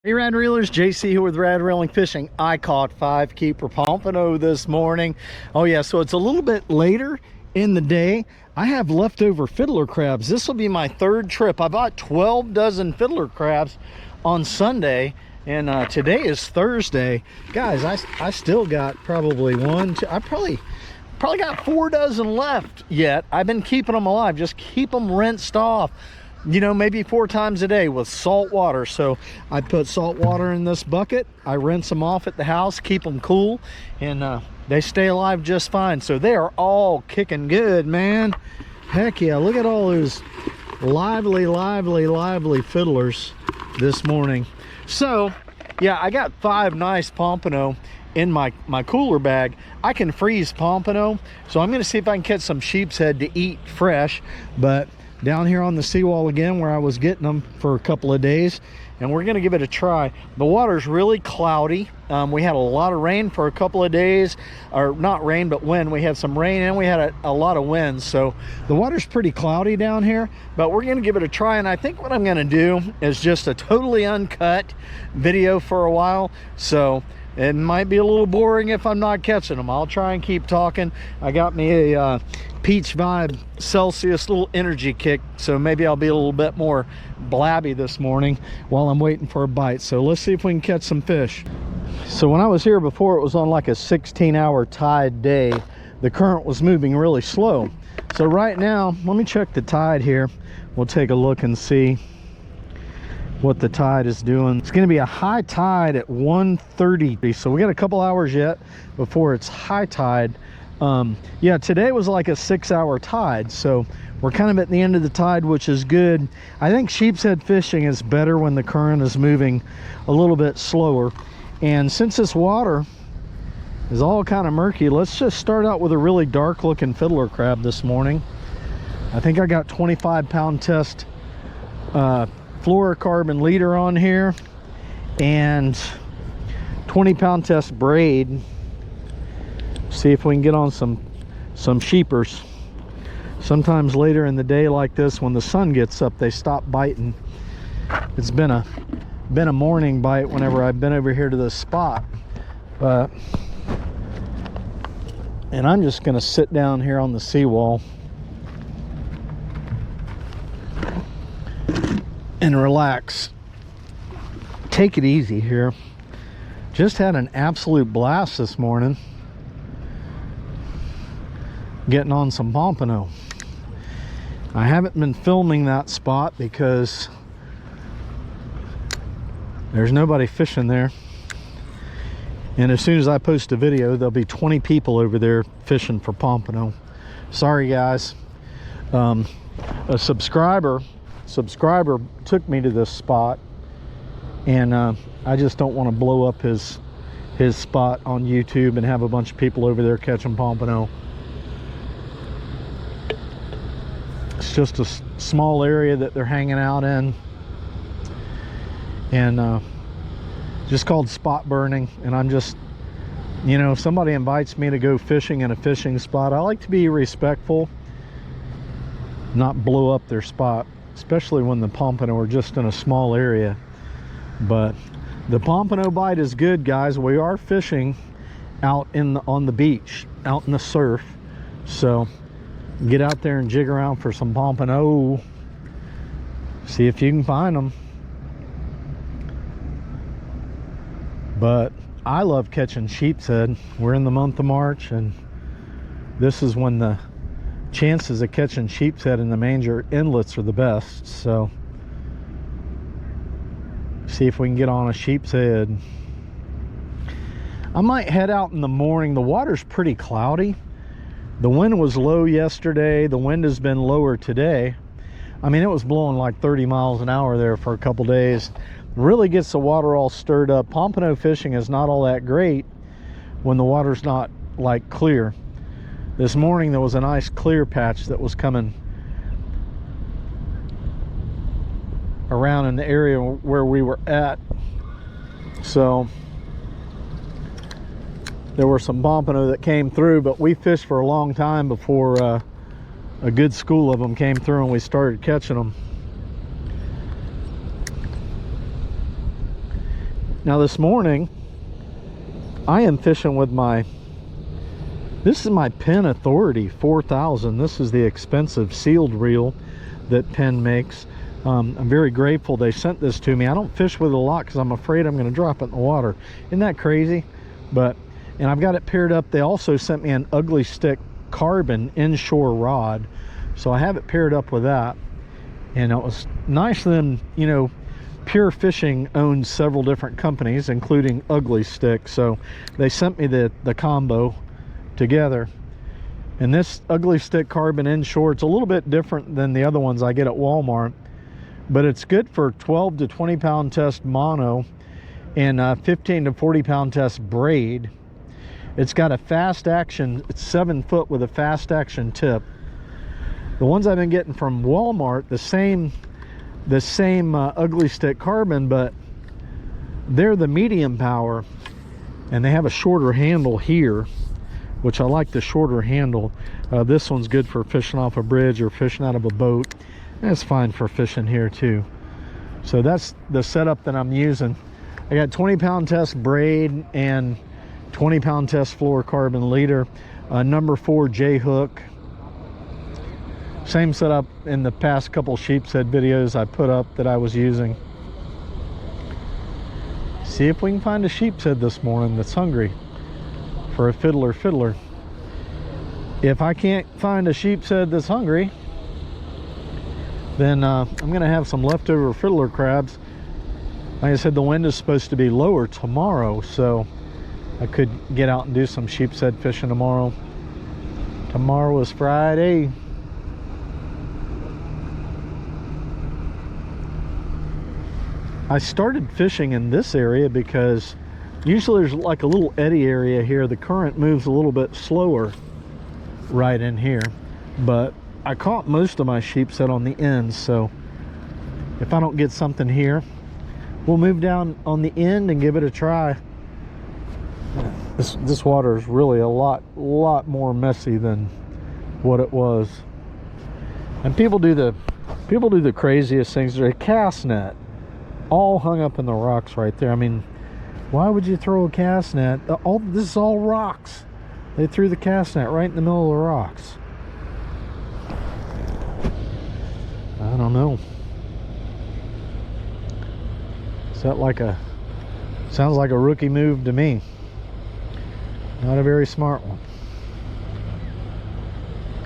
Hey Rad Reelers, JC here with Radreeling Fishing. I caught 5 keeper pompano this morning. Oh yeah, so it's a little bit later in the day. I have leftover fiddler crabs. This will be my 3rd trip. I bought 12 dozen fiddler crabs on Sunday, and today is Thursday. Guys, I still got probably I probably got 4 dozen left yet. I've been keeping them alive, just keep them rinsed off, you know, maybe 4 times a day with salt water. So I put salt water in this bucket, I rinse them off at the house, keep them cool, and they stay alive just fine. So they are all kicking good, man. Heck yeah, look at all those lively fiddlers this morning. So yeah, I got 5 nice pompano in my cooler bag. I can freeze pompano, so I'm gonna see if I can catch some sheepshead to eat fresh. But down here on the seawall again, where I was getting them for a couple of days, and we're gonna give it a try. The water's really cloudy. We had a lot of rain for a couple of days, or not rain but wind. We had some rain and we had a lot of wind, so the water's pretty cloudy down here, but we're gonna give it a try. And I think what I'm gonna do is just a totally uncut video for a while, so it might be a little boring if I'm not catching them. I'll try and keep talking. I got me a Peach Vibe Celsius little energy kick, so maybe I'll be a little bit more blabby this morning while I'm waiting for a bite. So let's see if we can catch some fish. So when I was here before, it was on like a 16-hour tide day. The current was moving really slow. So right now, let me check the tide here. We'll take a look and see what the tide is doing. It's going to be a high tide at 1:30, so we got a couple hours yet before it's high tide. Yeah, today was like a 6-hour tide, so we're kind of at the end of the tide, which is good. I think sheepshead fishing is better when the current is moving a little bit slower. And since this water is all kind of murky, let's just start out with a really dark looking fiddler crab this morning. I think I got 25-pound test fluorocarbon leader on here and 20-pound test braid. See if we can get on some sheepers. Sometimes later in the day like this, when the sun gets up, they stop biting. It's been a morning bite whenever I've been over here to this spot, and I'm just gonna sit down here on the seawall and relax, take it easy here. Just had an absolute blast this morning getting on some pompano. I haven't been filming that spot because there's nobody fishing there, and as soon as I post a video, there'll be 20 people over there fishing for pompano. Sorry guys. A subscriber took me to this spot, and I just don't want to blow up his spot on YouTube and have a bunch of people over there catching pompano. It's just a small area that they're hanging out in, and just called spot burning. And I'm just, you know, if somebody invites me to go fishing in a fishing spot, I like to be respectful, not blow up their spot, especially when the pompano are just in a small area. But the pompano bite is good, guys. We are fishing out on the beach, out in the surf, so get out there and jig around for some pompano. See if you can find them. But I love catching sheepshead. We're in the month of March, and this is when the chances of catching sheepshead in the manger inlets are the best. So see if we can get on a sheepshead. I might head out in the morning. The water's pretty cloudy. The wind was low yesterday. The wind has been lower today. I mean, it was blowing like 30 miles an hour there for a couple days. Really gets the water all stirred up. Pompano fishing is not all that great when the water's not like clear. This morning there was a nice clear patch that was coming around in the area where we were at, so there were some pompano that came through. But we fished for a long time before a good school of them came through and we started catching them. Now this morning, I am fishing with this is my Penn Authority 4000. This is the expensive sealed reel that Penn makes. I'm very grateful they sent this to me. I don't fish with it a lot because I'm afraid I'm going to drop it in the water. Isn't that crazy? And I've got it paired up. They also sent me an Ugly Stick carbon inshore rod, so I have it paired up with that. And it was nice of them, you know. Pure Fishing owns several different companies, including Ugly Stick, so they sent me the combo together. And this Ugly Stick carbon inshore, it's a little bit different than the other ones I get at Walmart, but it's good for 12 to 20 pound test mono and 15 to 40 pound test braid. It's got a fast action, it's 7 foot with a fast action tip. The ones I've been getting from Walmart, the same Ugly Stick carbon, but they're the medium power, and they have a shorter handle here, which I like the shorter handle. This one's good for fishing off a bridge or fishing out of a boat. That's fine for fishing here too. So that's the setup that I'm using. I got 20 pound test braid and 20 pound test fluorocarbon leader, number 4 J hook. Same setup in the past couple Sheepshead videos I put up that I was using. See if we can find a Sheepshead this morning that's hungry for a fiddler. If I can't find a Sheepshead that's hungry, then I'm gonna have some leftover fiddler crabs. Like I said, the wind is supposed to be lower tomorrow, so I could get out and do some Sheepshead fishing tomorrow. Tomorrow is Friday. I started fishing in this area because usually there's like a little eddy area here. The current moves a little bit slower right in here, but I caught most of my Sheepshead on the ends, so if I don't get something here, we'll move down on the end and give it a try. This water is really a lot more messy than what it was. And people do the craziest things. There's a cast net all hung up in the rocks right there. I mean, why would you throw a cast net? This is all rocks. They threw the cast net right in the middle of the rocks. I don't know. Sounds like a rookie move to me. Not a very smart one.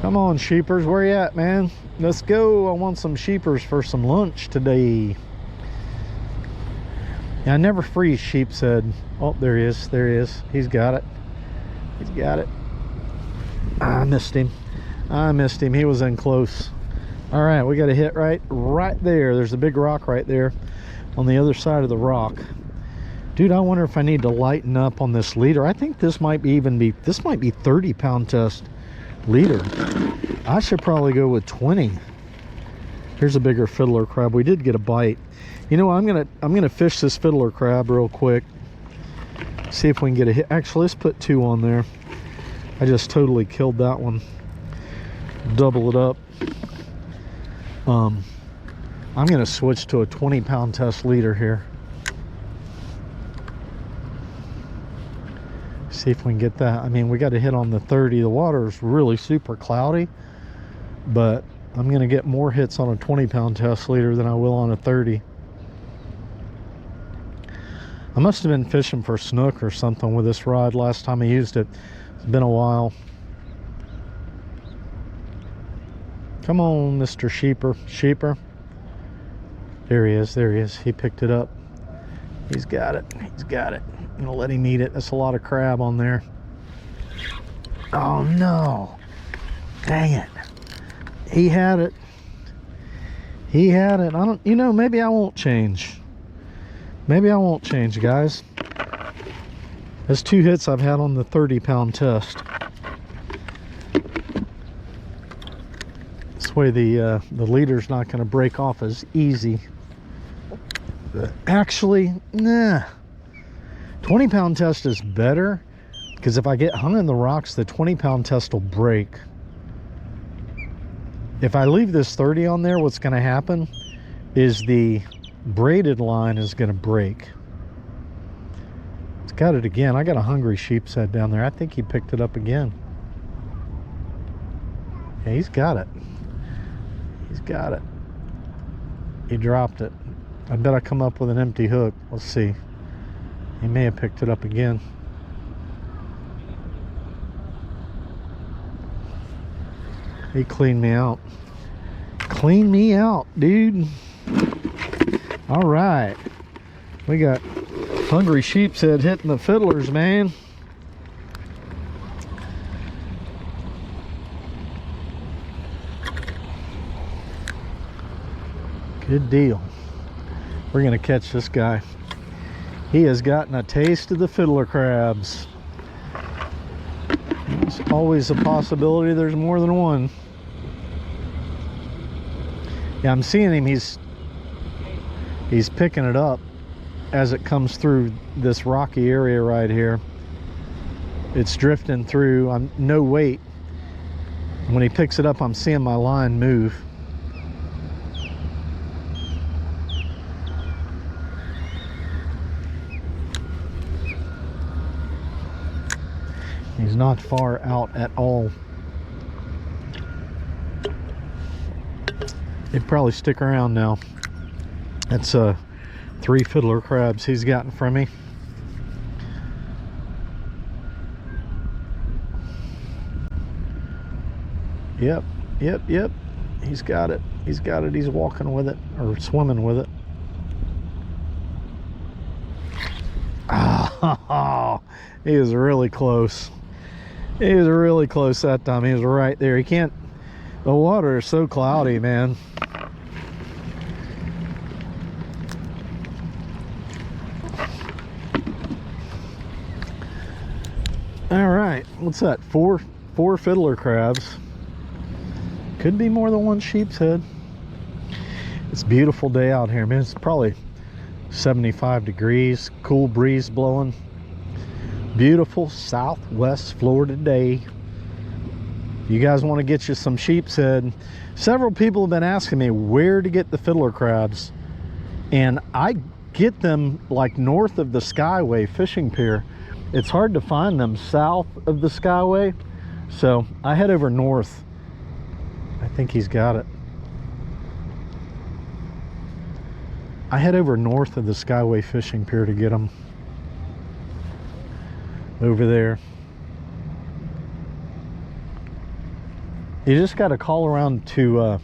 Come on, sheepers, where you at, man? Let's go. I want some sheepers for some lunch today. I never freeze Sheepshead. Oh, there he is. He's got it. I missed him. He was in close. All right, we got a hit right there. There's a big rock right there on the other side of the rock. Dude, I wonder if I need to lighten up on this leader. I think this might be 30 pound test leader. I should probably go with 20. Here's a bigger fiddler crab. We did get a bite. You know, I'm gonna fish this fiddler crab real quick. See if we can get a hit. Actually, let's put 2 on there. I just totally killed that one. Double it up. I'm gonna switch to a 20 pound test leader here. See if we can get that. I mean, we got to hit on the 30. The water is really super cloudy, but I'm gonna get more hits on a 20 pound test leader than I will on a 30. I must have been fishing for snook or something with this rod last time I used it. It's been a while. Come on, Mr. Sheeper. There he is. He picked it up. He's got it. I'm gonna let him eat it. That's a lot of crab on there. Oh no. Dang it. He had it. Maybe I won't change. Guys. That's 2 hits I've had on the 30 pound test. This way the leader's not going to break off as easy. Actually, nah. 20 pound test is better because if I get hung in the rocks, the 20 pound test will break. If I leave this 30 on there, what's going to happen is the braided line is going to break. Got it again. I got a hungry sheepshead down there. I think he picked it up again. Yeah, he's got it. He's got it. He dropped it. I bet I come up with an empty hook. Let's see. He may have picked it up again. He cleaned me out. Clean me out, dude. All right. We got hungry sheepshead hitting the fiddlers, man. Good deal. We're gonna catch this guy. He has gotten a taste of the fiddler crabs. There's always a possibility there's more than one. Yeah, I'm seeing him. He's picking it up as it comes through this rocky area right here. It's drifting through. I'm no weight. When he picks it up, I'm seeing my line move. He's not far out at all. He'd probably stick around now. That's 3 fiddler crabs he's gotten from me. Yep. He's got it. He's got it. He's walking with it, or swimming with it. Oh, he was really close. He was really close that time. He was right there. He can't, the water is so cloudy, man. All right, what's that? Four fiddler crabs. Could be more than one sheepshead. It's a beautiful day out here, man. It's probably 75 degrees, cool breeze blowing. Beautiful southwest Florida day. You guys want to get you some sheepshead? Several people have been asking me where to get the fiddler crabs, and I get them like north of the Skyway fishing pier. It's hard to find them south of the Skyway, so I head over north. I think he's got it. I head over north of the Skyway fishing pier to get them. Over there. You just got to call around to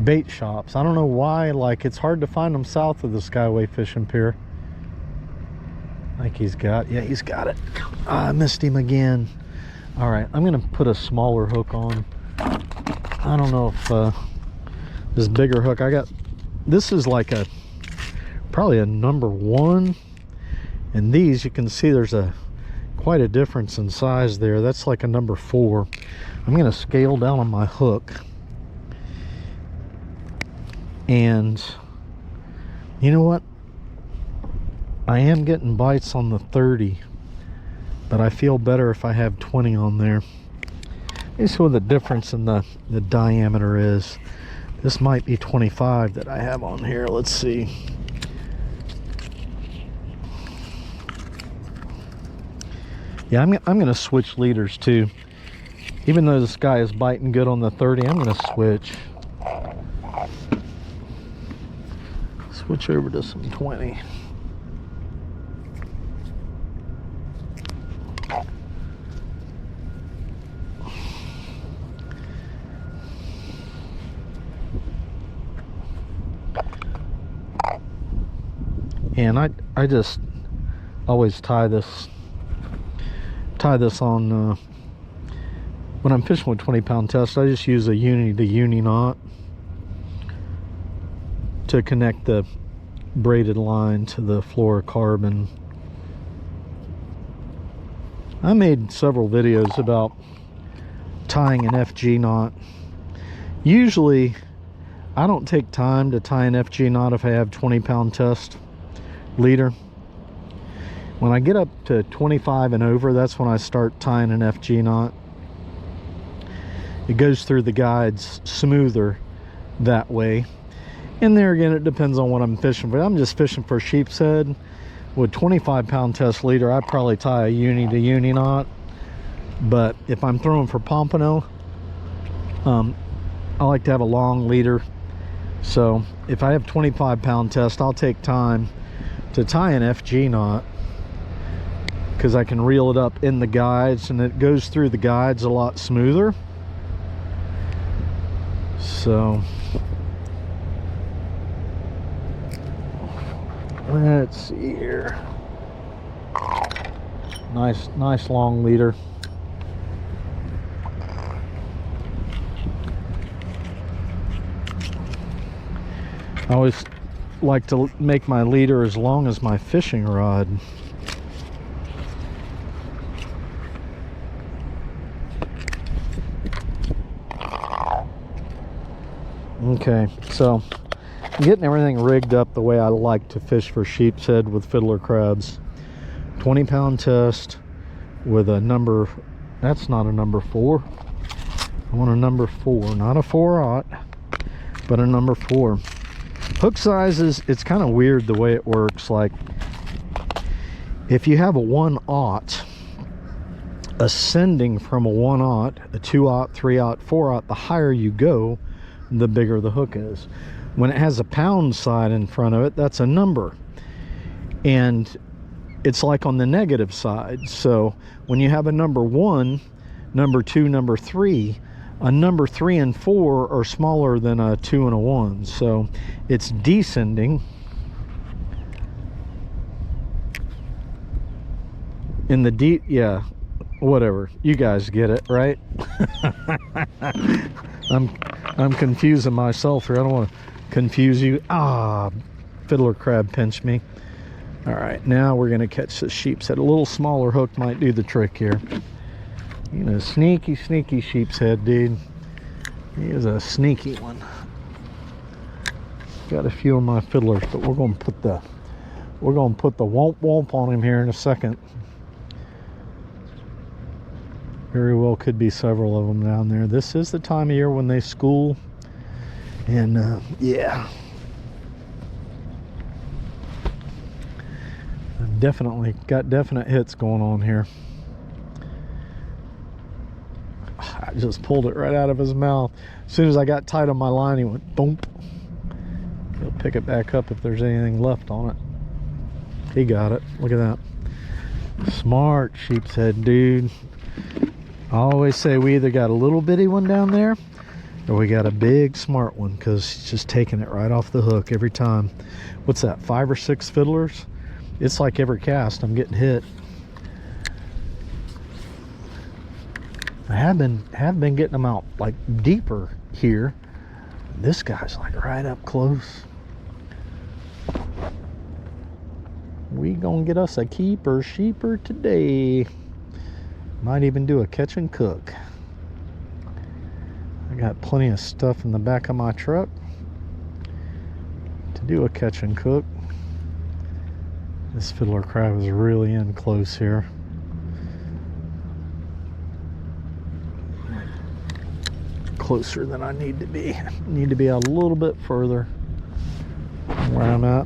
bait shops. I don't know why, like, it's hard to find them south of the Skyway fishing pier. Like he's got, yeah, he's got it. I missed him again. All right, I'm gonna put a smaller hook on. I don't know if this bigger hook I got, this is like a probably a number 1, and these, you can see there's quite a difference in size there. That's like a number 4. I'm gonna scale down on my hook, and you know what, I am getting bites on the 30, but I feel better if I have 20 on there. Let's see what the difference in the diameter is. This might be 25 that I have on here. Let's see. Yeah, I'm gonna switch leaders too. Even though this guy is biting good on the 30, I'm gonna switch over to some 20. And I just always tie this on when I'm fishing with 20-pound test. I just use a uni to uni knot to connect the braided line to the fluorocarbon. I made several videos about tying an FG knot. Usually I don't take time to tie an FG knot if I have 20-pound test leader. When I get up to 25 and over, that's when I start tying an FG knot. It goes through the guides smoother that way. And there again, it depends on what I'm fishing for. I'm just fishing for sheepshead. with 25-pound test leader, I probably tie a uni to uni knot. But if I'm throwing for Pompano, I like to have a long leader. So if I have 25-pound test, I'll take time to tie an FG knot, because I can reel it up in the guides and it goes through the guides a lot smoother. So let's see here. Nice long leader. I always like to make my leader as long as my fishing rod. Okay, so I'm getting everything rigged up the way I like to fish for sheepshead with fiddler crabs. 20-pound test with a number, that's not a number 4. I want a number 4, not a 4/0, but a number 4. Hook sizes, it's kind of weird the way it works. Like, if you have a 1/0, ascending from a 1/0, a 2/0, 3/0, 4/0, the higher you go, the bigger the hook is. When it has a pound sign in front of it, that's a number. And it's like on the negative side. So when you have a number 1, number 2, number 3, a number 3 and 4 are smaller than a 2 and a 1. So it's descending in the yeah, whatever, you guys get it, right? I'm confusing myself here. I don't want to confuse you. Fiddler crab pinched me. All right, now we're gonna catch the sheepshead. A little smaller hook might do the trick here. You know, sneaky sheepshead, dude. He is a sneaky one. Got a few of my fiddlers, but we're gonna put the womp womp on him here in a second. Very well could be several of them down there. This is the time of year when they school, and yeah, I've definitely got definite hits going on here. I just pulled it right out of his mouth. As soon as I got tight on my line, he went boom. He'll pick it back up if there's anything left on it. He got it. Look at that. Smart sheepshead, dude. I always say we either got a little bitty one down there or we got a big smart one, because he's just taking it right off the hook every time. What's that, 5 or 6 fiddlers? It's like every cast I'm getting hit. I have been getting them out like deeper here. This guy's like right up close. We gonna get us a keeper sheeper today. Might even do a catch and cook. I got plenty of stuff in the back of my truck to do a catch and cook. This fiddler crab is really in close here. Closer than I need to be. Need to be a little bit further where I'm at.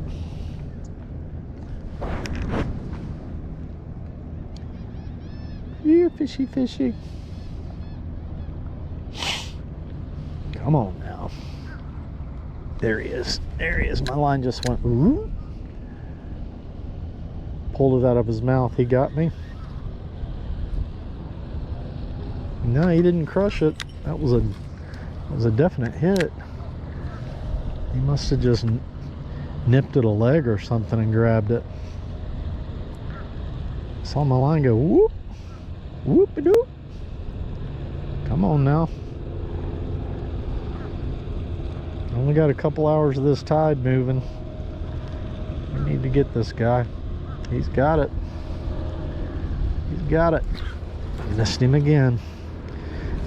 You fishy. Come on now. There he is. There he is. My line just went ooh. Pulled it out of his mouth. He got me. No, he didn't crush it. That was a definite hit. He must have just nipped at a leg or something and grabbed it. Saw my line go whoop, whoop-a-doop. Come on now. Only got a couple hours of this tide moving. We need to get this guy. He's got it. He's got it. Missed him again.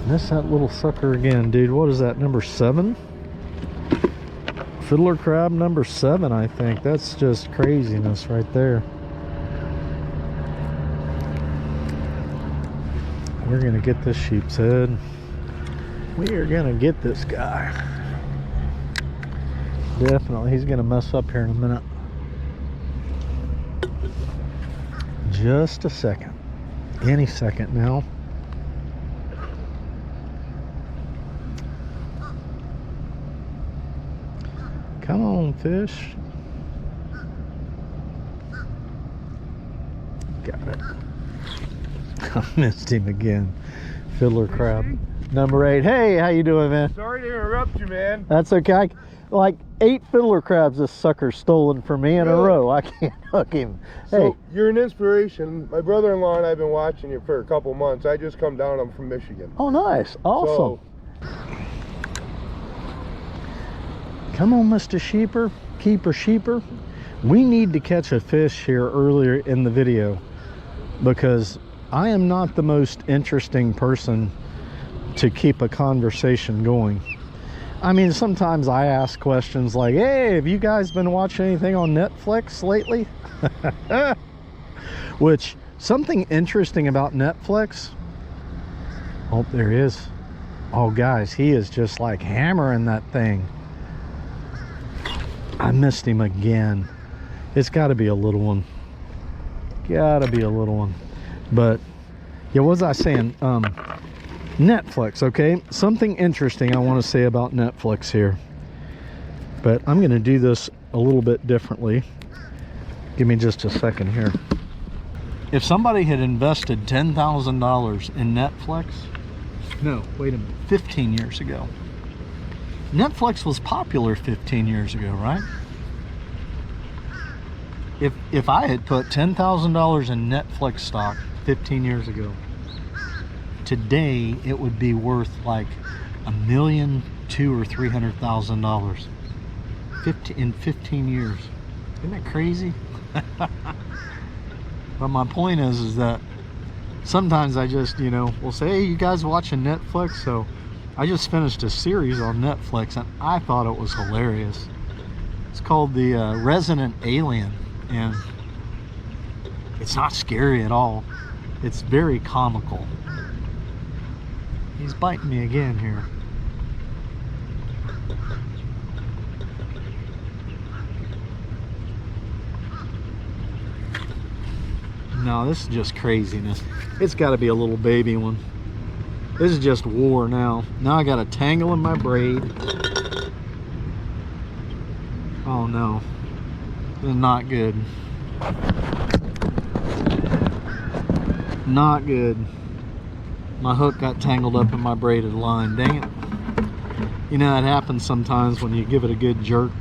Missed that little sucker again, dude. What is that, number 7? Fiddler crab number 7, I think. That's just craziness right there. We're gonna get this sheepshead. We are gonna get this guy. Definitely. He's gonna mess up here in a minute. just a second. Any second now. Come on, fish. Got it. I missed him again. Fiddler crab. Number 8. Hey, how you doing, man? Sorry to interrupt you, man. That's okay. Like 8 fiddler crabs this sucker's stolen from me in a row. I can't hook him. So, hey, you're an inspiration. My brother-in-law and I have been watching you for a couple months. I just come down. I'm from Michigan. oh, nice. Awesome. So, come on, Mr. Sheeper. Keeper Sheeper. We need to catch a fish here earlier in the video because I am not the most interesting person to keep a conversation going. I mean, sometimes I ask questions like, hey, have you guys been watching anything on Netflix lately? Which, something interesting about Netflix, oh, there he is. Oh, guys, he is just like hammering that thing. I missed him again. It's got to be a little one. Gotta be a little one. But, yeah, what was I saying? Netflix, okay? Something interesting I want to say about Netflix here. But I'm going to do this a little bit differently. Give me just a second here. If somebody had invested $10,000 in Netflix, no, wait a minute, 15 years ago. Netflix was popular 15 years ago, right? If I had put $10,000 in Netflix stock 15 years ago, today it would be worth like $1,200,000 or $300,000 in 15 years. Isn't that crazy? But my point is that sometimes I just, you know, will say, hey, you guys watching Netflix? So I just finished a series on Netflix and I thought it was hilarious. It's called The Resident Alien, and it's not scary at all. It's very comical. He's biting me again here. No, this is just craziness. It's got to be a little baby one. This is just war now. Now I got a tangle in my braid. Oh no. This is not good. Not good. My hook got tangled up in my braided line. Dang it. You know, that happens sometimes when you give it a good jerk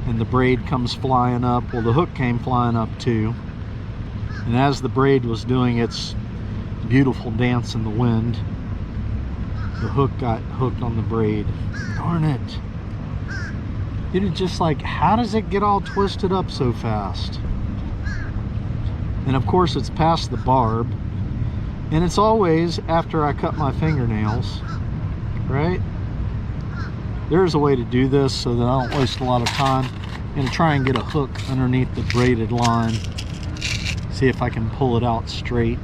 and the braid comes flying up. Well, the hook came flying up too. And as the braid was doing its beautiful dance in the wind, the hook got hooked on the braid. Darn it. It is just like, how does it get all twisted up so fast? And of course it's past the barb. And it's always after I cut my fingernails, right? There's a way to do this so that I don't waste a lot of time. I'm gonna try and get a hook underneath the braided line. See if I can pull it out straight,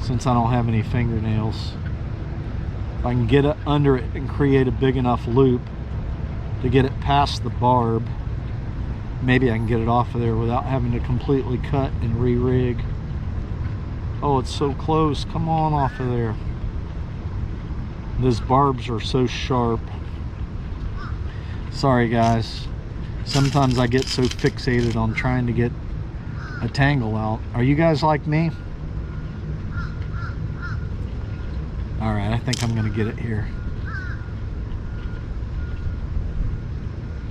since I don't have any fingernails. If I can get it under it and create a big enough loop to get it past the barb, maybe I can get it off of there without having to completely cut and re-rig. Oh, it's so close. Come on off of there. Those barbs are so sharp. Sorry guys. Sometimes I get so fixated on trying to get a tangle out. Are you guys like me? All right, I think I'm gonna get it here.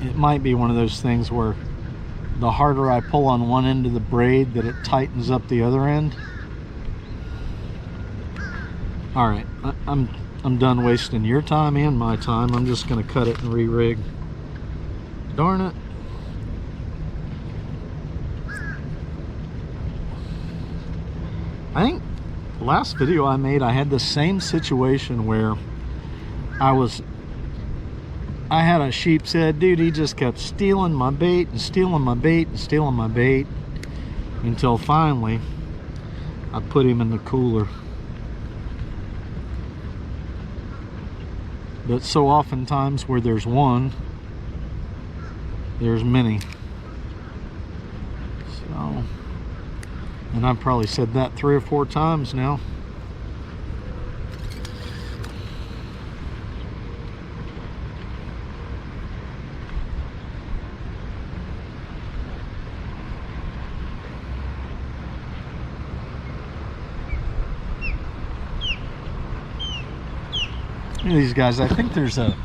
It might be one of those things where the harder I pull on one end of the braid, that it tightens up the other end. All right, I'm done wasting your time and my time. I'm just gonna cut it and re-rig. Darn it. I think the last video I made, I had the same situation where I had a sheepshead. Dude, he just kept stealing my bait and stealing my bait and stealing my bait until finally I put him in the cooler. But so oftentimes where there's one, there's many. So And I've probably said that 3 or 4 times now. These guys, I think there's a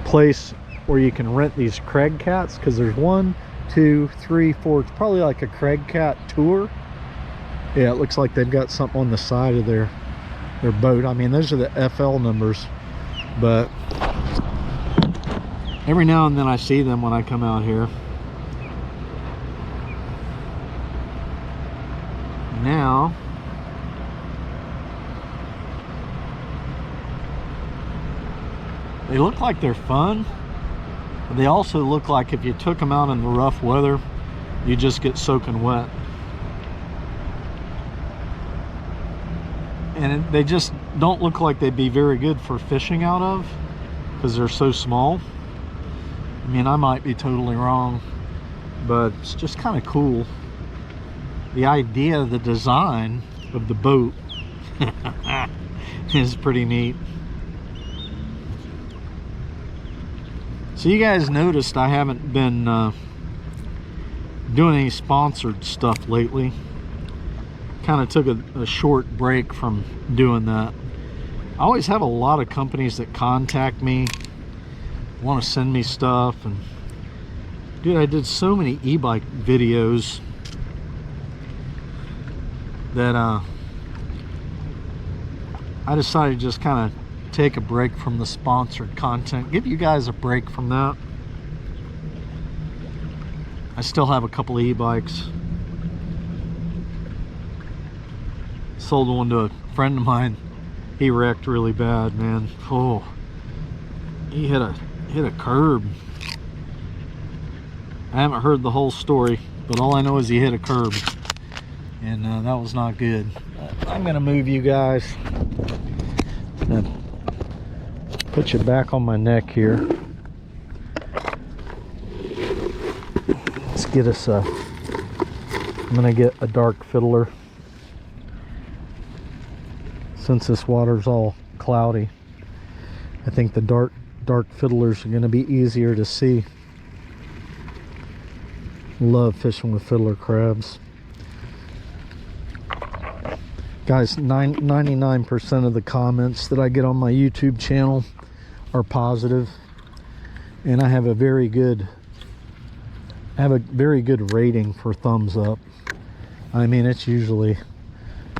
place where you can rent these Craig cats, because there's 1, 2, 3, 4. It's probably like a Craig cat tour. Yeah, it looks like they've got something on the side of their boat. I mean, those are the FL numbers, but every now and then I see them when I come out here. Now they look like they're fun, but they also look like if you took them out in the rough weather, you just get soaking wet. And they just don't look like they'd be very good for fishing out of, because they're so small. I mean, I might be totally wrong, but it's just kind of cool. The idea, the design of the boat is pretty neat. So you guys noticed I haven't been doing any sponsored stuff lately. Kind of took a short break from doing that. I always have a lot of companies that contact me, want to send me stuff, and dude, I did so many e-bike videos that I decided to just kind of take a break from the sponsored content, give you guys a break from that. I still have a couple of e-bikes. Sold one to a friend of mine. He wrecked really bad, man. Oh, he hit a curb. I haven't heard the whole story, but all I know is he hit a curb, and that was not good. I'm gonna move you guys. Put you back on my neck here. Let's get us I'm gonna get a dark fiddler, since this water's all cloudy. I think the dark fiddlers are gonna be easier to see. Love fishing with fiddler crabs. Guys, 99% of the comments that I get on my YouTube channel are positive, and I have a very good rating for thumbs up. I mean, it's usually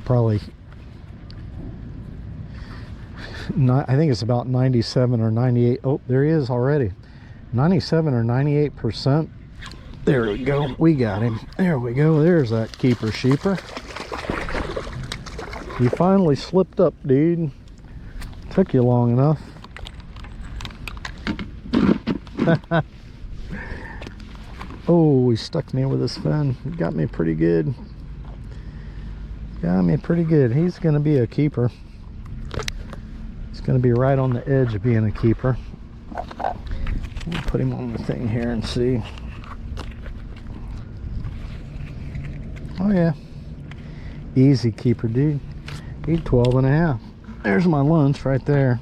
probably I think it's about 97 or 98. Oh, there he is already. 97 or 98%. There we go. We got him. There we go. There's that keeper sheeper. You finally slipped up, dude. Took you long enough. Oh, he stuck me with his fin. Got me pretty good. Got me pretty good. He's going to be a keeper. He's going to be right on the edge of being a keeper. We'll put him on the thing here and see. Oh yeah. Easy keeper, dude. He's 12 and a half. There's my lunch right there.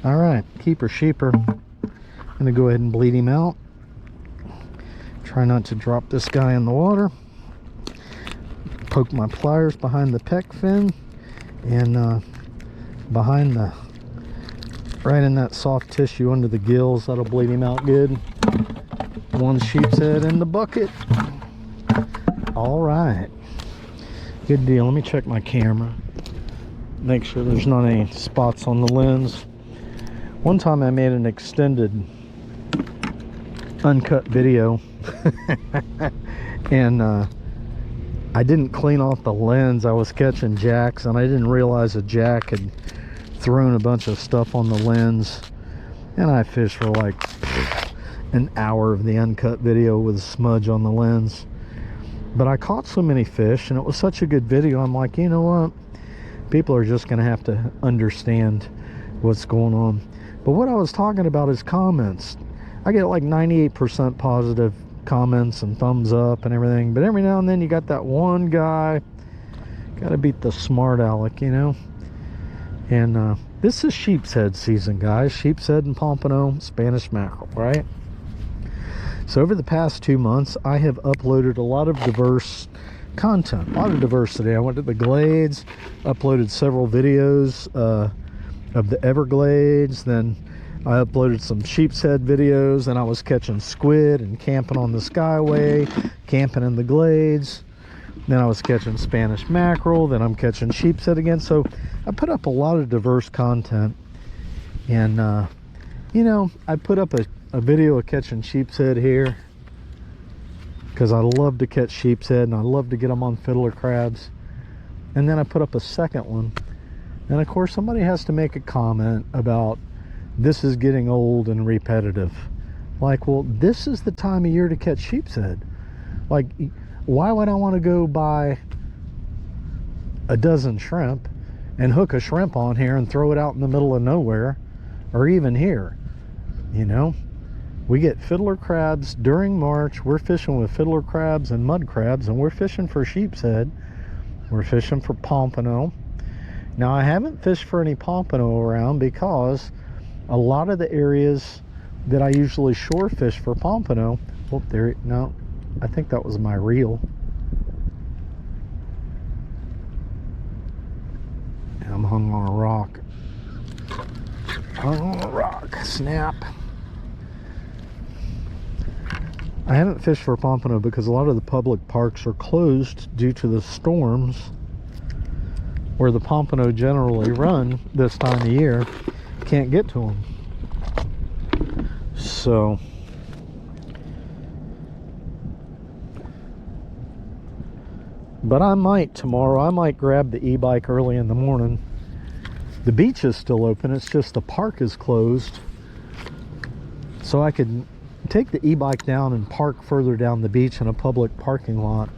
All right, keeper sheeper. I'm gonna go ahead and bleed him out. Try not to drop this guy in the water. Poke my pliers behind the pec fin and behind the, right in that soft tissue under the gills. That'll bleed him out good. One sheepshead in the bucket. All right, good deal. Let me check my camera, make sure there's not any spots on the lens. One time I made an extended uncut video and I didn't clean off the lens. I was catching jacks and I didn't realize a jack had thrown a bunch of stuff on the lens, and I fished for like an hour of the uncut video with a smudge on the lens. But I caught so many fish and it was such a good video, I'm like, you know what, people are just gonna have to understand what's going on. But what I was talking about is comments. I get like 98% positive comments and thumbs up and everything, but every now and then you got that one guy, gotta beat the smart aleck, you know. And this is sheepshead season, guys. Sheepshead and pompano, Spanish mackerel, right? So over the past 2 months, I have uploaded a lot of diverse content, a lot of diversity. I went to the Glades, uploaded several videos of the Everglades, then I uploaded some sheepshead videos, and I was catching squid and camping on the Skyway, camping in the Glades. Then I was catching Spanish mackerel, then I'm catching sheepshead again. So I put up a lot of diverse content. And you know, I put up a video of catching sheepshead here because I love to catch sheepshead and I love to get them on fiddler crabs. And then I put up a second one, and of course somebody has to make a comment about this is getting old and repetitive. Like, well, this is the time of year to catch sheepshead. Like, why would I want to go buy a dozen shrimp and hook a shrimp on here and throw it out in the middle of nowhere, or even here? You know, we get fiddler crabs during March. We're fishing with fiddler crabs and mud crabs, and we're fishing for sheepshead. We're fishing for pompano. Now, I haven't fished for any pompano around because a lot of the areas that I usually shore fish for pompano, oh, there, no, I think that was my reel. And I'm hung on a rock. Hung on a rock, snap. I haven't fished for pompano because a lot of the public parks are closed due to the storms where the pompano generally run this time of year. Can't get to them. So but I might tomorrow. I might grab the e-bike early in the morning. The beach is still open, it's just the park is closed, so I could take the e-bike down and park further down the beach in a public parking lot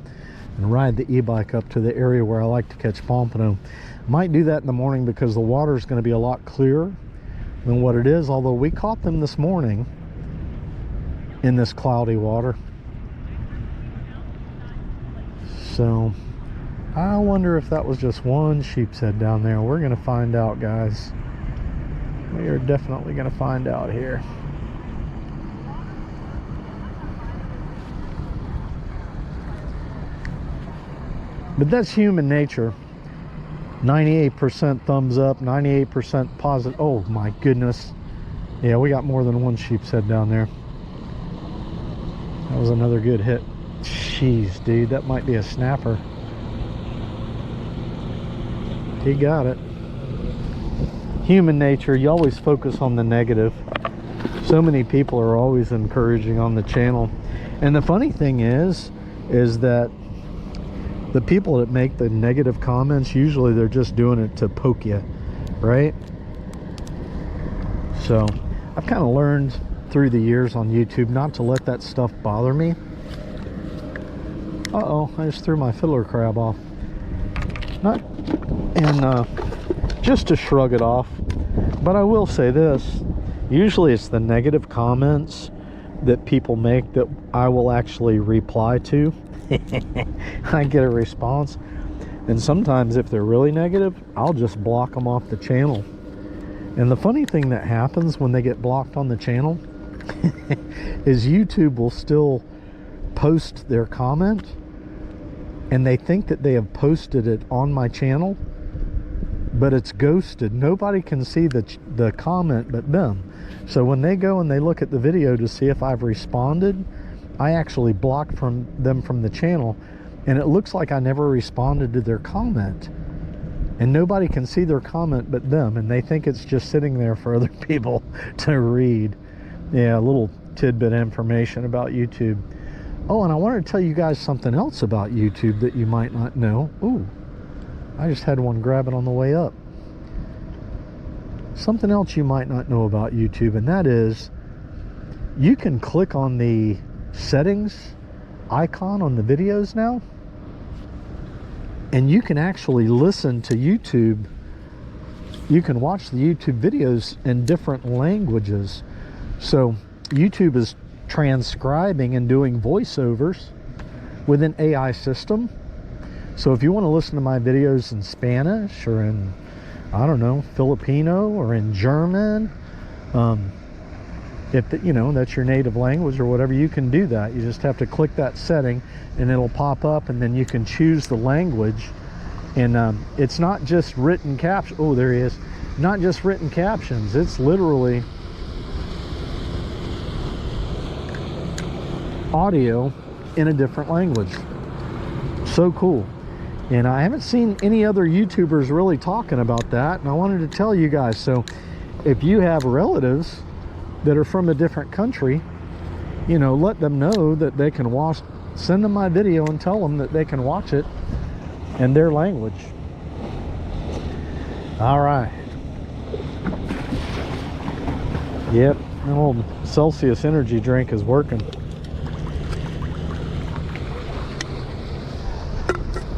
and ride the e-bike up to the area where I like to catch pompano. Might do that in the morning because the water is going to be a lot clearer than what it is, although we caught them this morning in this cloudy water. So I wonder if that was just one sheepshead down there. We're going to find out, guys. We are definitely going to find out here. But that's human nature. 98% thumbs up, 98% positive. Oh my goodness. Yeah, we got more than one sheepshead down there. That was another good hit. Jeez, dude, that might be a snapper. He got it. Human nature, you always focus on the negative. So many people are always encouraging on the channel. And the funny thing is that the people that make the negative comments, usually they're just doing it to poke you, right? So I've kind of learned through the years on YouTube not to let that stuff bother me. Uh-oh, I just threw my fiddler crab off. Just to shrug it off. But I will say this, usually it's the negative comments that people make that I will actually reply to. I get a response, and sometimes if they're really negative, I'll just block them off the channel. And the funny thing that happens when they get blocked on the channel is YouTube will still post their comment, and they think that they have posted it on my channel, but it's ghosted. Nobody can see the comment but them. So when they go and they look at the video to see if I've responded, I actually blocked them from the channel, and it looks like I never responded to their comment, and nobody can see their comment but them, and they think it's just sitting there for other people to read. Yeah, a little tidbit information about YouTube. Oh, and I wanted to tell you guys something else about YouTube that you might not know. Ooh, I just had one grab it on the way up. Something else you might not know about YouTube, and that is you can click on the settings icon on the videos now, and you can actually listen to YouTube. You can watch the YouTube videos in different languages. So YouTube is transcribing and doing voiceovers with an AI system. So if you want to listen to my videos in Spanish or in, I don't know, Filipino or in German, if you know that's your native language or whatever, you can do that. You just have to click that setting and it'll pop up, and then you can choose the language. And it's not just written captions. Oh, there he is. Not just written captions, it's literally audio in a different language. So cool. And I haven't seen any other YouTubers really talking about that, and I wanted to tell you guys. So if you have relatives that are from a different country, you know, let them know that they can watch, send them my video and tell them that they can watch it in their language. All right. Yep, an old Celsius energy drink is working.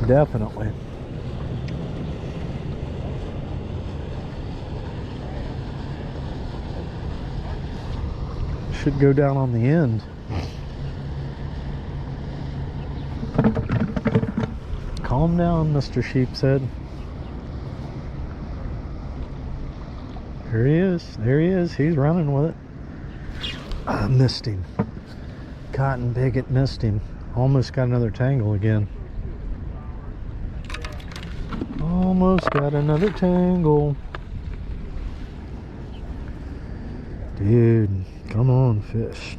Definitely. Should go down on the end. Calm down, Mr. Sheepshead. There he is. There he is. He's running with it. I missed him. Cotton bigot missed him. Almost got another tangle again. Almost got another tangle. Dude, come on, fish.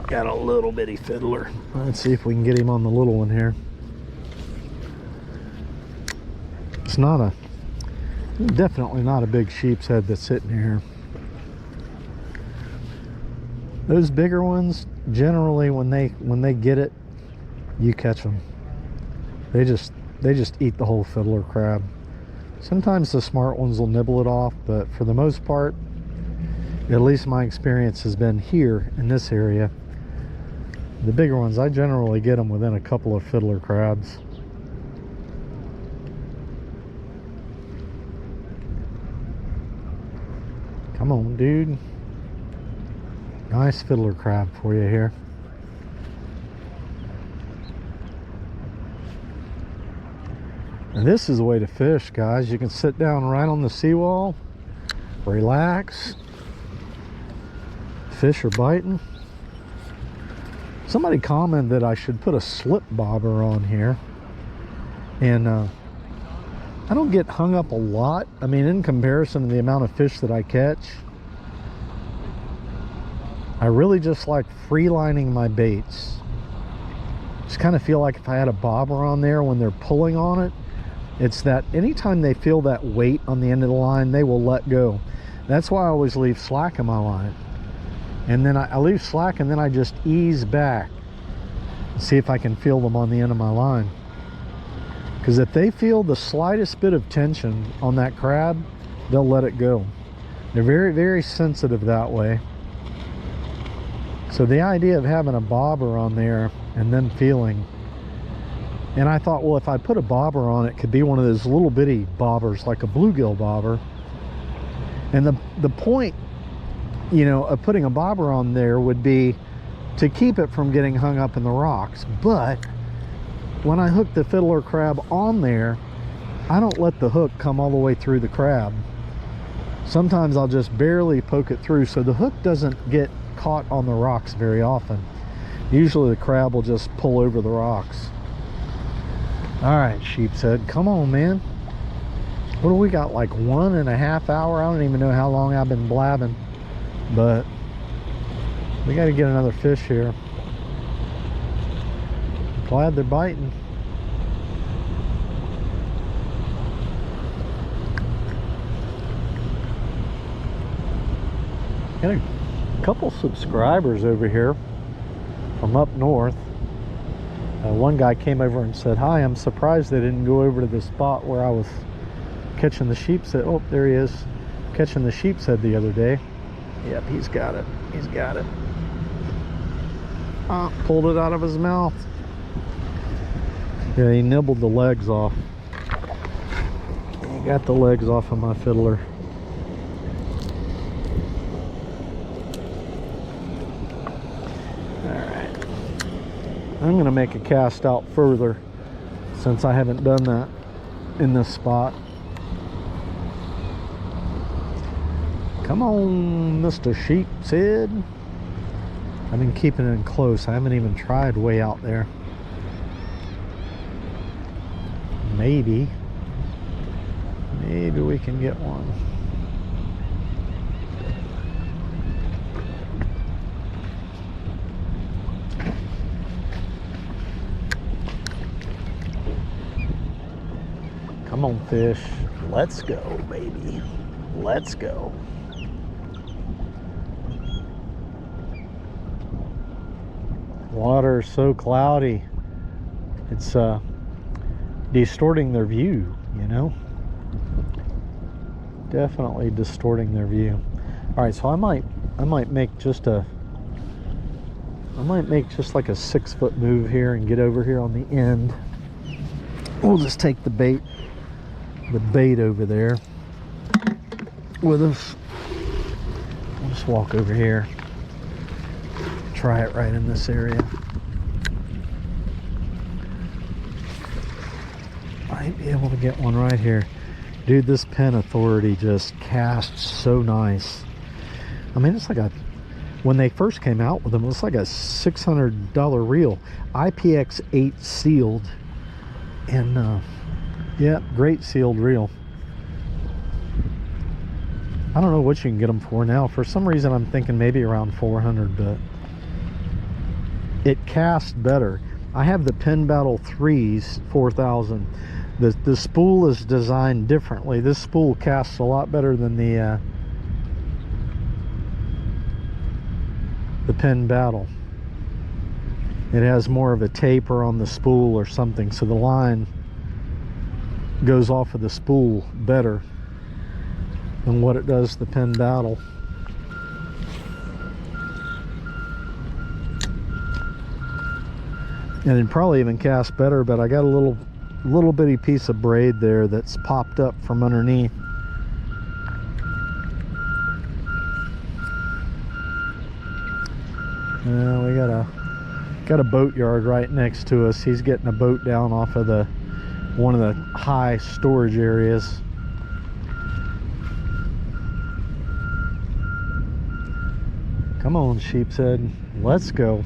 Got a little bitty fiddler. Let's see if we can get him on the little one here. It's not a, definitely not a big sheep's head that's sitting here. Those bigger ones, generally when they get it, you catch them. They just eat the whole fiddler crab. Sometimes the smart ones will nibble it off, but for the most part, at least my experience has been here in this area, the bigger ones, I generally get them within a couple of fiddler crabs. Come on, dude. Nice fiddler crab for you here. And this is the way to fish, guys. You can sit down right on the seawall, relax. Fish are biting. Somebody commented that I should put a slip bobber on here. And I don't get hung up a lot. I mean, in comparison to the amount of fish that I catch, I really just like free lining my baits. Just kind of feel like if I had a bobber on there when they're pulling on it, it's that anytime they feel that weight on the end of the line, they will let go. That's why I always leave slack in my line. And then I leave slack, and then I just ease back and see if I can feel them on the end of my line. Because if they feel the slightest bit of tension on that crab, they'll let it go. They're very, very sensitive that way. So the idea of having a bobber on there and then feeling, and I thought, well, if I put a bobber on it, it could be one of those little bitty bobbers, like a bluegill bobber. And the point, you know, of putting a bobber on there would be to keep it from getting hung up in the rocks. But when I hook the fiddler crab on there, I don't let the hook come all the way through the crab. Sometimes I'll just barely poke it through, so the hook doesn't get caught on the rocks very often. Usually the crab will just pull over the rocks. All right, Sheepshead, come on, man. What do we got, like 1.5 hours? I don't even know how long I've been blabbing, but we got to get another fish here. Glad they're biting. Got a couple subscribers over here from up north. One guy came over and said, "Hi, I'm surprised they didn't go over to the spot where I was catching the sheepshead." Oh, there he is, catching the sheepshead the other day. Yep, he's got it. He's got it. Pulled it out of his mouth. Yeah, he nibbled the legs off. He got the legs off of my fiddler. I'm gonna make a cast out further since I haven't done that in this spot. Come on, Mr. Sheepshead. I've been keeping it in close. I haven't even tried way out there. Maybe we can get one. Come on, fish. Let's go, baby. Let's go. Water is so cloudy. It's distorting their view, you know. Definitely distorting their view. All right, so I might make just like a 6-foot move here and get over here on the end. We'll just take the bait over there with us. We'll just walk over here. Try it right in this area. Might be able to get one right here. Dude, this Pen Authority just casts so nice. I mean, it's like a, when they first came out with them, it was like a $600 reel. IPX8 sealed. And yeah, great sealed reel. I don't know what you can get them for now. For some reason, I'm thinking maybe around 400, but it casts better. I have the Penn Battle 3s 4000. The spool is designed differently. This spool casts a lot better than the Penn Battle. It has more of a taper on the spool or something, so the line goes off of the spool better than what it does the Penn Battle. And it probably even casts better, but I got a little bitty piece of braid there that's popped up from underneath. We got a boatyard right next to us. He's getting a boat down off of one of the high storage areas. Come on, Sheepshead, let's go.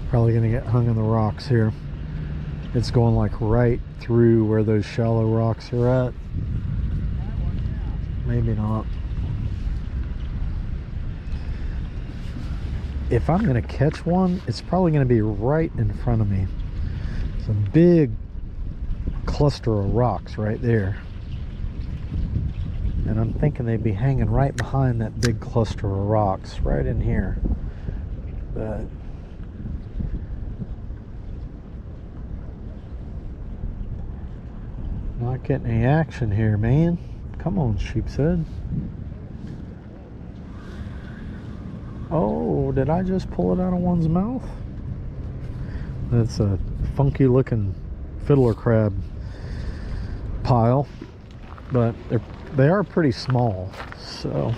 Probably gonna get hung in the rocks here. It's going like right through where those shallow rocks are at. Maybe not. If I'm gonna catch one, it's probably gonna be right in front of me. It's a big cluster of rocks right there. And I'm thinking they'd be hanging right behind that big cluster of rocks, right in here. But not getting any action here, man. Come on, Sheepshead. Oh, did I just pull it out of one's mouth? That's a funky looking fiddler crab pile, but they are pretty small. So,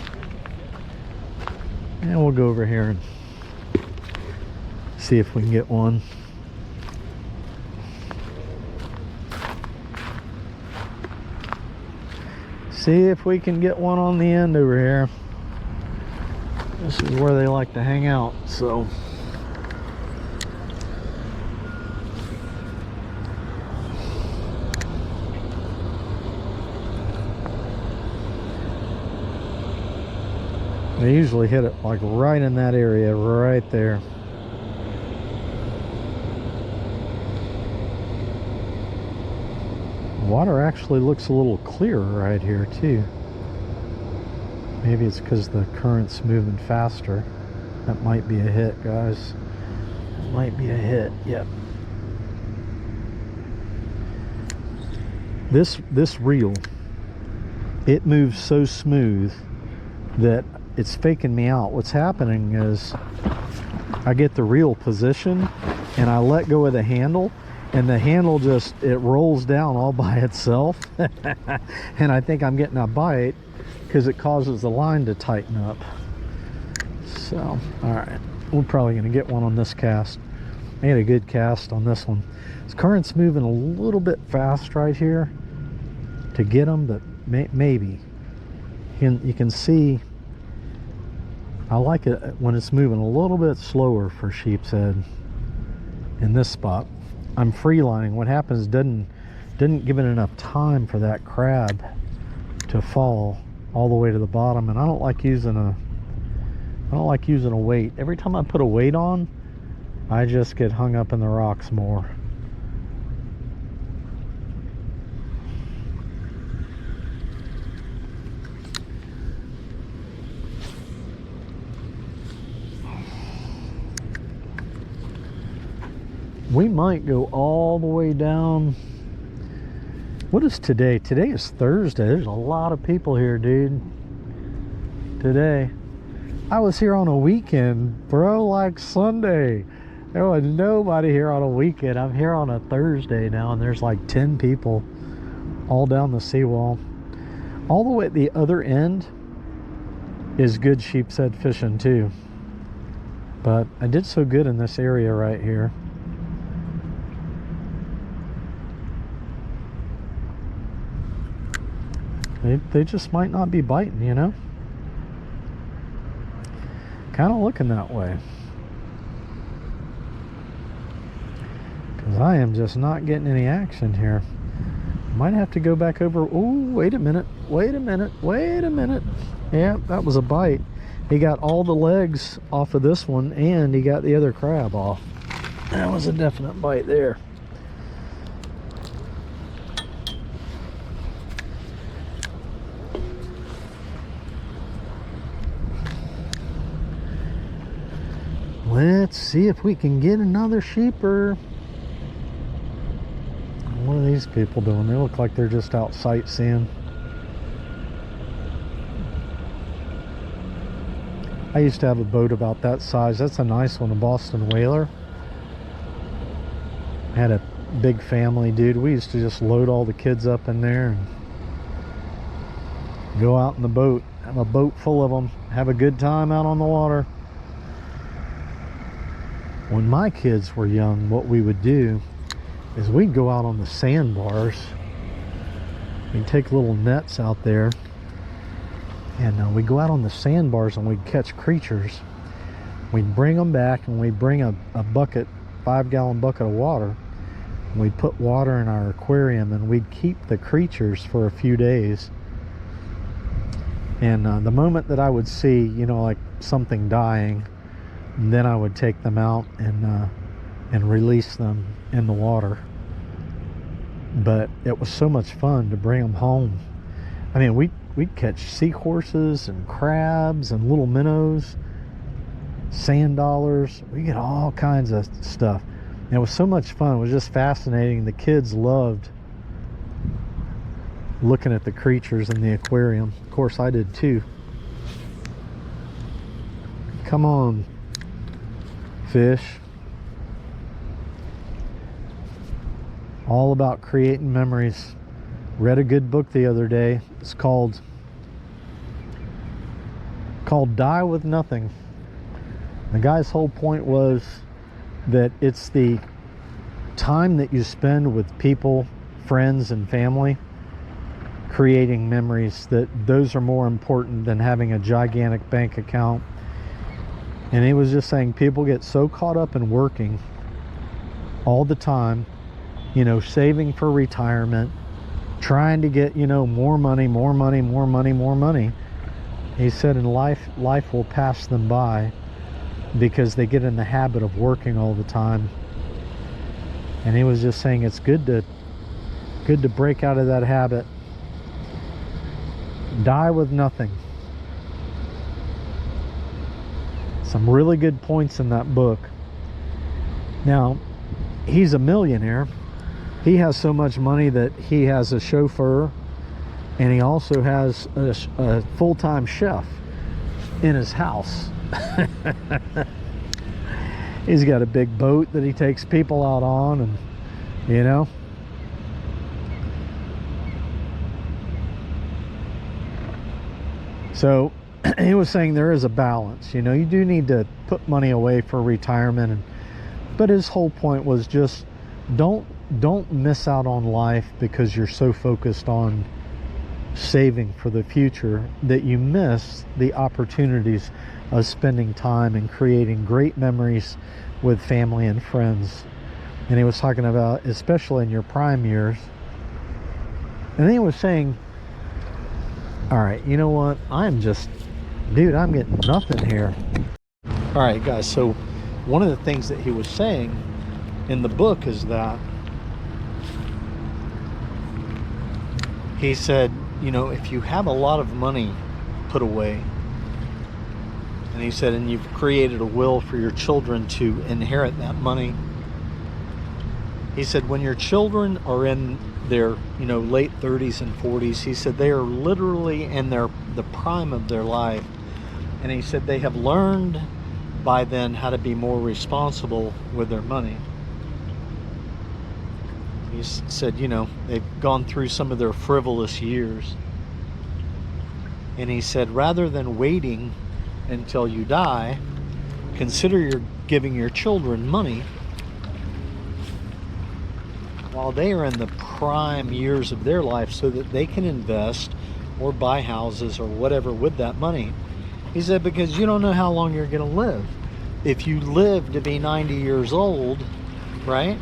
yeah, we'll go over here and see if we can get one. See if we can get one on the end over here. This is where they like to hang out, so. They usually hit it like right in that area, right there. Water actually looks a little clearer right here too. Maybe it's because the current's moving faster. That might be a hit, guys. That might be a hit. Yep. This reel, it moves so smooth that it's faking me out. What's happening is I get the reel position and I let go of the handle, and the handle just, it rolls down all by itself. And I think I'm getting a bite because it causes the line to tighten up. So, all right, we're probably going to get one on this cast. I had a good cast on this one. This current's moving a little bit fast right here to get them, but maybe you can see. I like it when it's moving a little bit slower for sheepshead in this spot. I'm freelining. What happens, didn't give it enough time for that crab to fall all the way to the bottom, and I don't like using a weight. Every time I put a weight on, I just get hung up in the rocks more. We might go all the way down. What is today? Today is Thursday. There's a lot of people here, dude. Today. I was here on a weekend, bro, like Sunday. There was nobody here on a weekend. I'm here on a Thursday now, and there's like 10 people all down the seawall. All the way at the other end is good sheepshead fishing too. But I did so good in this area right here. They just might not be biting, you know? Kind of looking that way. Because I am just not getting any action here. Might have to go back over. Oh, wait a minute. Wait a minute. Wait a minute. Yeah, that was a bite. He got all the legs off of this one, and he got the other crab off. That was a definite bite there. Let's see if we can get another sheeper. What are these people doing? They look like they're just out sightseeing. I used to have a boat about that size. That's a nice one, a Boston Whaler. I had a big family, dude. We used to just load all the kids up in there and go out in the boat. Have a boat full of them. Have a good time out on the water. When my kids were young, what we would do is we'd go out on the sandbars. We'd take little nets out there, and we'd go out on the sandbars and we'd catch creatures. We'd bring them back, and we'd bring a bucket, 5-gallon bucket of water. And we'd put water in our aquarium, and we'd keep the creatures for a few days. And the moment that I would see, you know, like something dying, and then I would take them out and release them in the water. But it was so much fun to bring them home. I mean, we'd catch seahorses and crabs and little minnows, sand dollars. We get all kinds of stuff. And it was so much fun. It was just fascinating. The kids loved looking at the creatures in the aquarium. Of course, I did too. Come on, fish. All about creating memories. Read a good book the other day. It's called Die with Nothing. The guy's whole point was that it's the time that you spend with people, friends and family, creating memories, that those are more important than having a gigantic bank account. And he was just saying people get so caught up in working all the time, you know, saving for retirement, trying to get, you know, more money. He said in life will pass them by because they get in the habit of working all the time. And he was just saying it's good to Good to break out of that habit. Die with nothing. Some really good points in that book. Now, he's a millionaire. He has so much money that he has a chauffeur, and he also has a full-time chef in his house. He's got a big boat that he takes people out on, and you know. So he was saying there is a balance. You know, you do need to put money away for retirement, but his whole point was just don't miss out on life because you're so focused on saving for the future that you miss the opportunities of spending time and creating great memories with family and friends. And he was talking about especially in your prime years. And then he was saying, all right, you know what, dude, I'm getting nothing here. All right, guys, so one of the things that he was saying in the book is that he said, you know, if you have a lot of money put away, and he said, and you've created a will for your children to inherit that money, he said, when your children are in their, you know, late 30s and 40s, he said they are literally in the prime of their life, and he said they have learned by then how to be more responsible with their money. He said, you know, they've gone through some of their frivolous years, and he said rather than waiting until you die, consider you're giving your children money while they are in the prime years of their life so that they can invest or buy houses or whatever with that money. He said, because you don't know how long you're going to live. If you live to be 90 years old, right,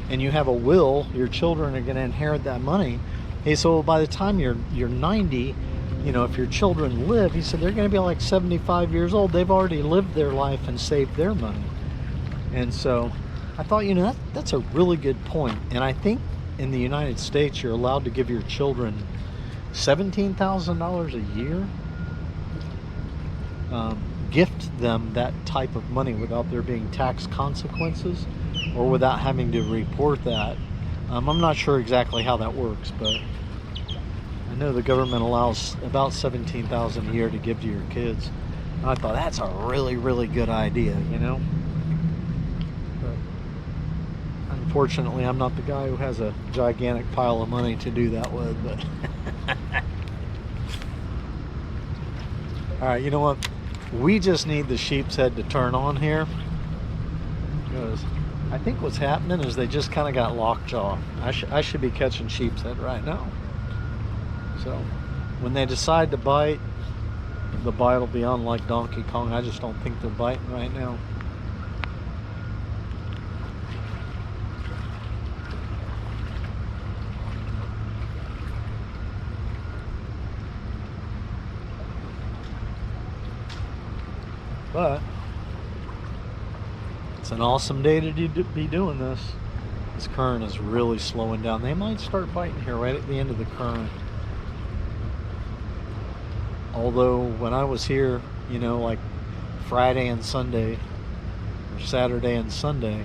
and you have a will, your children are going to inherit that money. He said, well, by the time you're 90, you know, if your children live, he said, they're going to be like 75 years old. They've already lived their life and saved their money. And so I thought, you know, that's a really good point. And I think in the United States, you're allowed to give your children $17,000 a year. Gift them that type of money without there being tax consequences or without having to report that. I'm not sure exactly how that works, but I know the government allows about $17,000 a year to give to your kids. And I thought that's a really, really good idea, you know. But unfortunately, I'm not the guy who has a gigantic pile of money to do that with. But all right, you know what? We just need the Sheepshead to turn on here, because I think what's happening is they just kind of got lockjaw. I should be catching Sheepshead right now. So when they decide to bite, the bite will be on like Donkey Kong. I just don't think they're biting right now. But it's an awesome day to be doing this. This current is really slowing down. They might start biting here right at the end of the current. Although when I was here, you know, like Friday and Sunday, or Saturday and Sunday,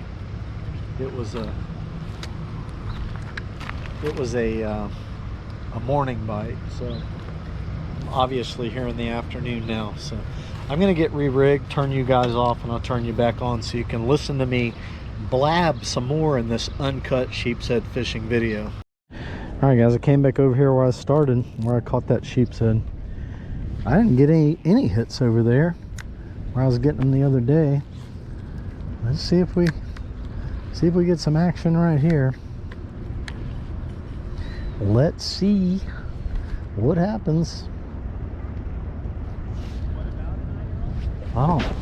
it was a morning bite. So I'm obviously here in the afternoon now. So I'm gonna get re-rigged, turn you guys off, and I'll turn you back on so you can listen to me blab some more in this uncut sheepshead fishing video. All right, guys, I came back over here where I started, where I caught that sheepshead. I didn't get any hits over there where I was getting them the other day. Let's see if we get some action right here. Let's see what happens.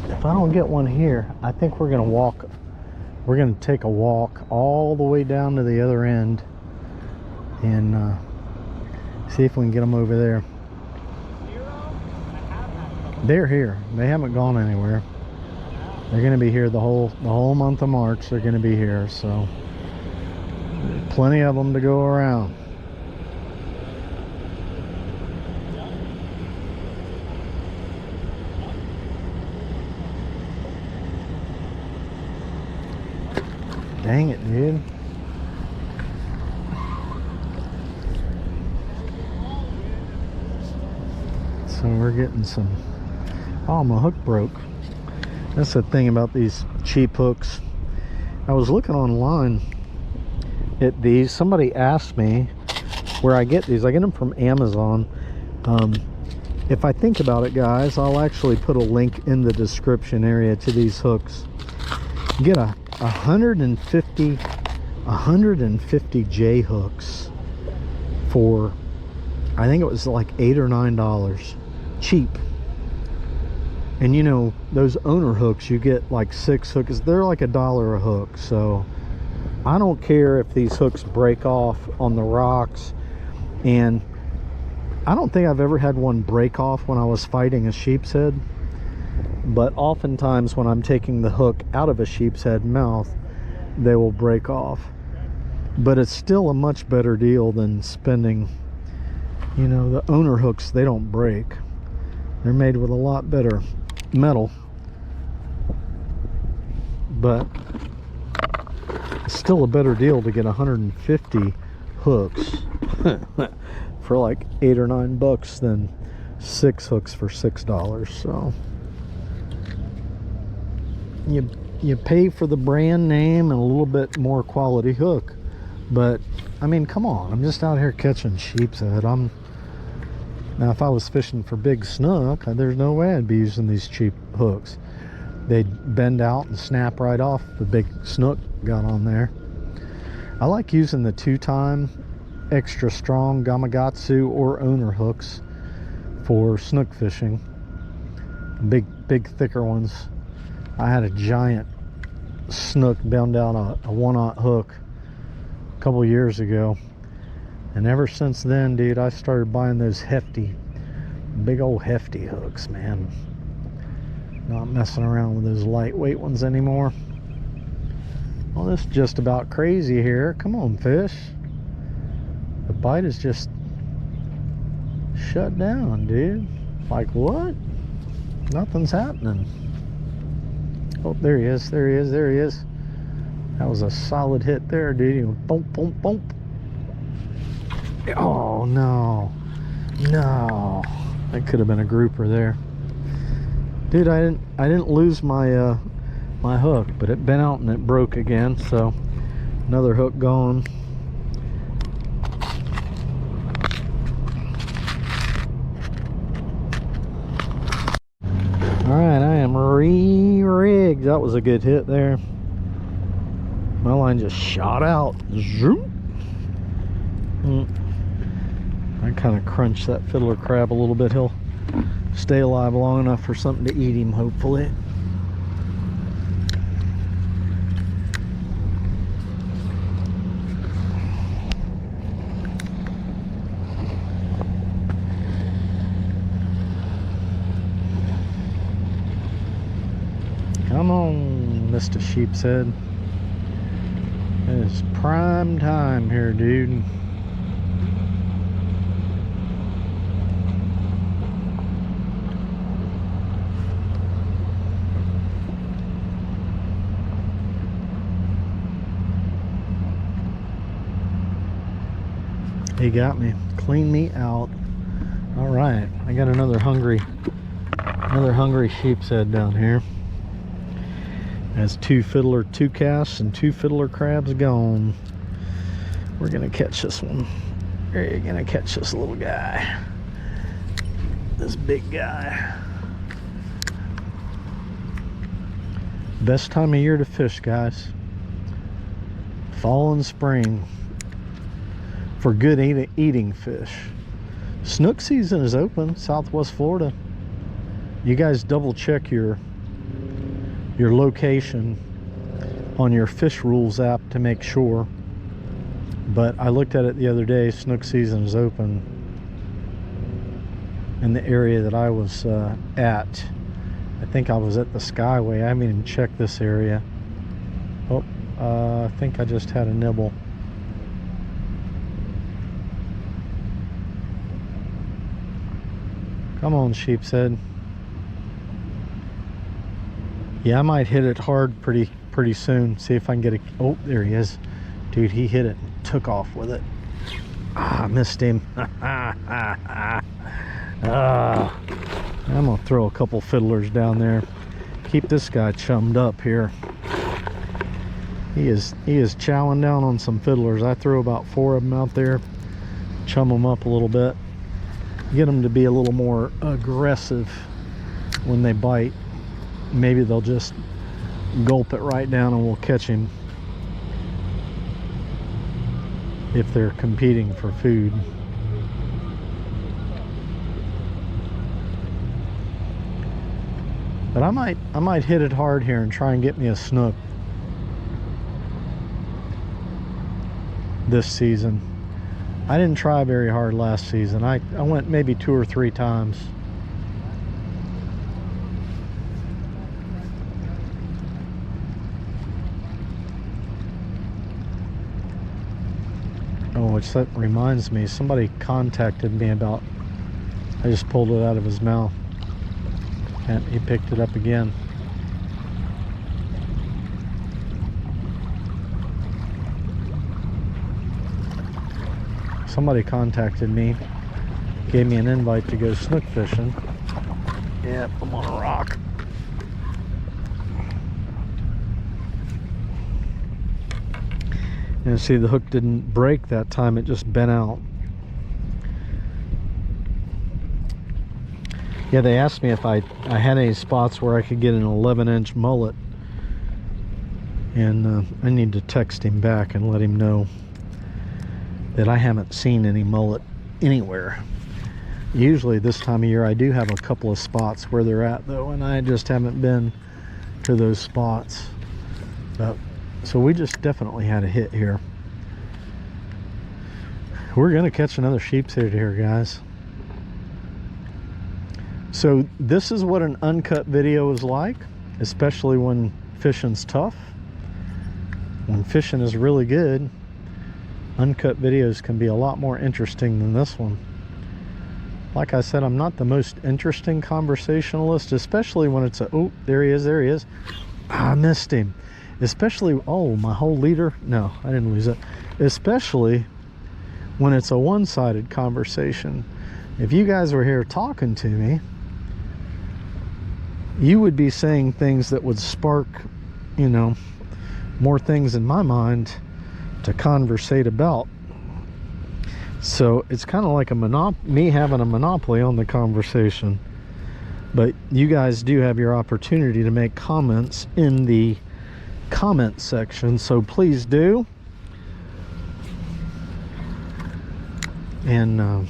If I don't get one here, I think we're gonna take a walk all the way down to the other end and see if we can get them over there. They're here. They haven't gone anywhere. They're gonna be here the whole month of March. They're gonna be here. So Plenty of them to go around. Dang it, dude. So we're getting some... Oh, my hook broke. That's the thing about these cheap hooks. I was looking online at these. Somebody asked me where I get these. I get them from Amazon. If I think about it, guys, I'll actually put a link in the description area to these hooks. You get 150 J hooks for, I think it was like $8 or $9. Cheap. And you know, those owner hooks, you get like 6 hooks, they're like $1 a hook. So I don't care if these hooks break off on the rocks. And I don't think I've ever had one break off when I was fighting a sheepshead, but oftentimes when I'm taking the hook out of a sheepshead mouth, they will break off. But it's still a much better deal than spending, you know, the owner hooks, they don't break. They're made with a lot better metal, but it's still a better deal to get 150 hooks for like $8 or $9 than 6 hooks for $6. So you pay for the brand name and a little bit more quality hook, but I mean, come on, I'm just out here catching sheepshead. Now, if I was fishing for big snook, there's no way I'd be using these cheap hooks. They'd bend out and snap right off the big snook got on there. I like using the 2-time extra strong Gamakatsu or owner hooks for snook fishing. Big thicker ones. I had a giant snook bend down a 1/0 hook a couple years ago. And ever since then, dude, I started buying those big old hefty hooks, man. Not messing around with those lightweight ones anymore. Well, this is just about crazy here. Come on, fish. The bite is just shut down, dude. Like, what? Nothing's happening. Oh, there he is, there he is, there he is. That was a solid hit there, dude. He went bump, bump, bump. Oh no, that could have been a grouper there, dude. I didn't lose my my hook, but it bent out and it broke again. So another hook gone. All right, I am re-rigged. That was a good hit there. My line just shot out. Zoom. I kind of crunched that fiddler crab a little bit. He'll stay alive long enough for something to eat him, hopefully. Come on, Mr. Sheepshead. It is prime time here, dude. He got me, cleaned me out. All right, I got another hungry sheepshead down here. Has 2 casts and 2 fiddler crabs gone. We're gonna catch this one. We're gonna catch this little guy, this big guy. Best time of year to fish, guys. Fall and spring. For good eating fish. Snook season is open, Southwest Florida. You guys double check your location on your Fish Rules app to make sure. But I looked at it the other day. Snook season is open in the area that I was at. I think I was at the Skyway. I haven't even checked this area. Oh, I think I just had a nibble. Come on, Sheepshead. Yeah, I might hit it hard pretty soon. See if I can get a... Oh, there he is. Dude, he hit it and took off with it. Ah, I missed him. I'm gonna throw a couple fiddlers down there. Keep this guy chummed up here. He is chowing down on some fiddlers. I threw about 4 of them out there. Chum them up a little bit. Get them to be a little more aggressive when they bite. Maybe they'll just gulp it right down and we'll catch him if they're competing for food. But I might hit it hard here and try and get me a snook this season. I didn't try very hard last season. I went maybe 2 or 3 times. Oh, which that reminds me, somebody contacted me about, I just pulled it out of his mouth and he picked it up again. Somebody contacted me, gave me an invite to go snook fishing. Yep, I'm on a rock. And see, the hook didn't break that time, it just bent out. Yeah, they asked me if I had any spots where I could get an 11-inch mullet. And I need to text him back and let him know that I haven't seen any mullet anywhere. Usually this time of year I do have a couple of spots where they're at though, and I just haven't been to those spots. But so we just definitely had a hit here. We're gonna catch another sheepshead here, guys. So this is what an uncut video is like, especially when fishing's tough. When fishing is really good, uncut videos can be a lot more interesting than this one. Like I said, I'm not the most interesting conversationalist, especially when it's a... Oh, there he is. I missed him. Especially... Oh, my whole leader? No, I didn't lose it. Especially when it's a one-sided conversation. If you guys were here talking to me, you would be saying things that would spark, you know, more things in my mind to conversate about. So it's kind of like me having a monopoly on the conversation. But you guys do have your opportunity to make comments in the comment section, so please do. And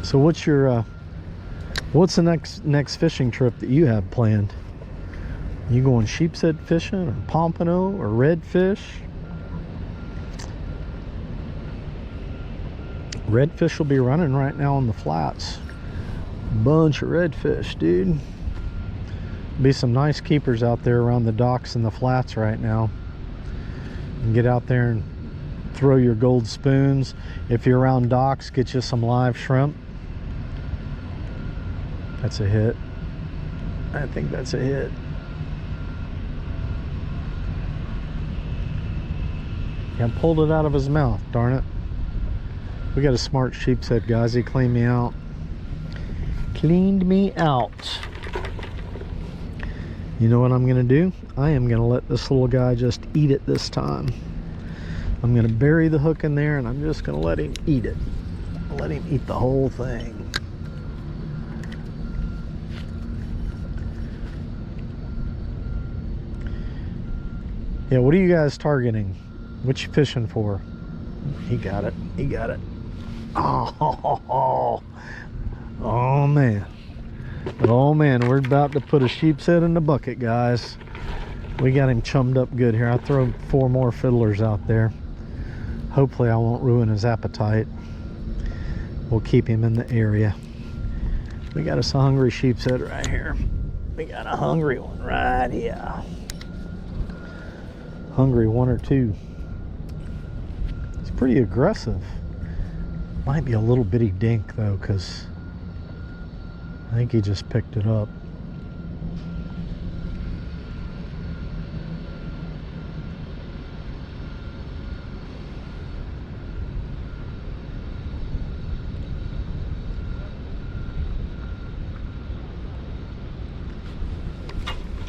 so what's the next fishing trip that you have planned? You going sheepshead fishing or pompano or redfish? Redfish will be running right now on the flats. Bunch of redfish, dude. Be some nice keepers out there around the docks and the flats right now. You can get out there and throw your gold spoons. If you're around docks, get you some live shrimp. That's a hit. I think that's a hit. Yeah, pulled it out of his mouth, darn it. We got a smart sheepshead, guys. He cleaned me out. Cleaned me out. You know what I'm gonna do? I am gonna let this little guy just eat it this time. I'm gonna bury the hook in there and I'm just gonna let him eat it. Let him eat the whole thing. Yeah, what are you guys targeting? What you fishing for? He got it. He got it. Oh man. Oh man, we're about to put a sheepshead in the bucket, guys. We got him chummed up good here. I'll throw 4 more fiddlers out there. Hopefully I won't ruin his appetite. We'll keep him in the area. We got us a hungry sheepshead right here. We got a hungry one right here. Hungry 1 or 2. It's pretty aggressive. Might be a little bitty dink though, because I think he just picked it up.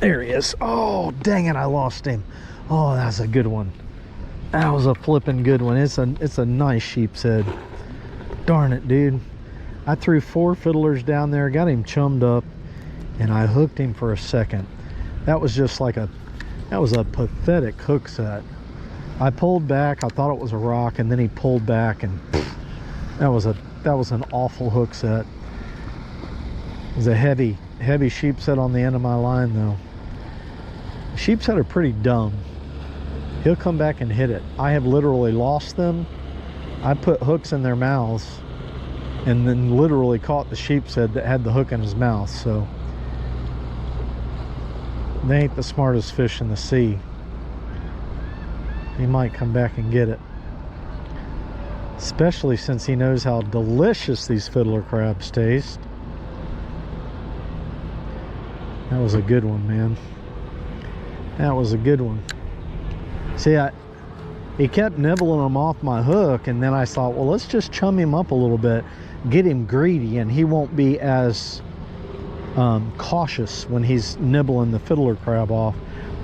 There he is. Oh, dang it, I lost him. Oh, that's a good one. That was a flipping good one. It's a nice sheepshead. Darn it, dude. I threw 4 fiddlers down there, got him chummed up, and I hooked him for a second. That was just like that was a pathetic hook set. I pulled back, I thought it was a rock, and then he pulled back, and that was an awful hook set. It was a heavy sheepshead on the end of my line, though. Sheepshead are pretty dumb. He'll come back and hit it. I have literally lost them. I put hooks in their mouths and then literally caught the sheepshead that had the hook in his mouth. So they ain't the smartest fish in the sea. He might come back and get it, especially since he knows how delicious these fiddler crabs taste. That was a good one, man. That was a good one. See, he kept nibbling them off my hook, and then I thought, well, let's just chum him up a little bit, get him greedy, and he won't be as cautious when he's nibbling the fiddler crab off.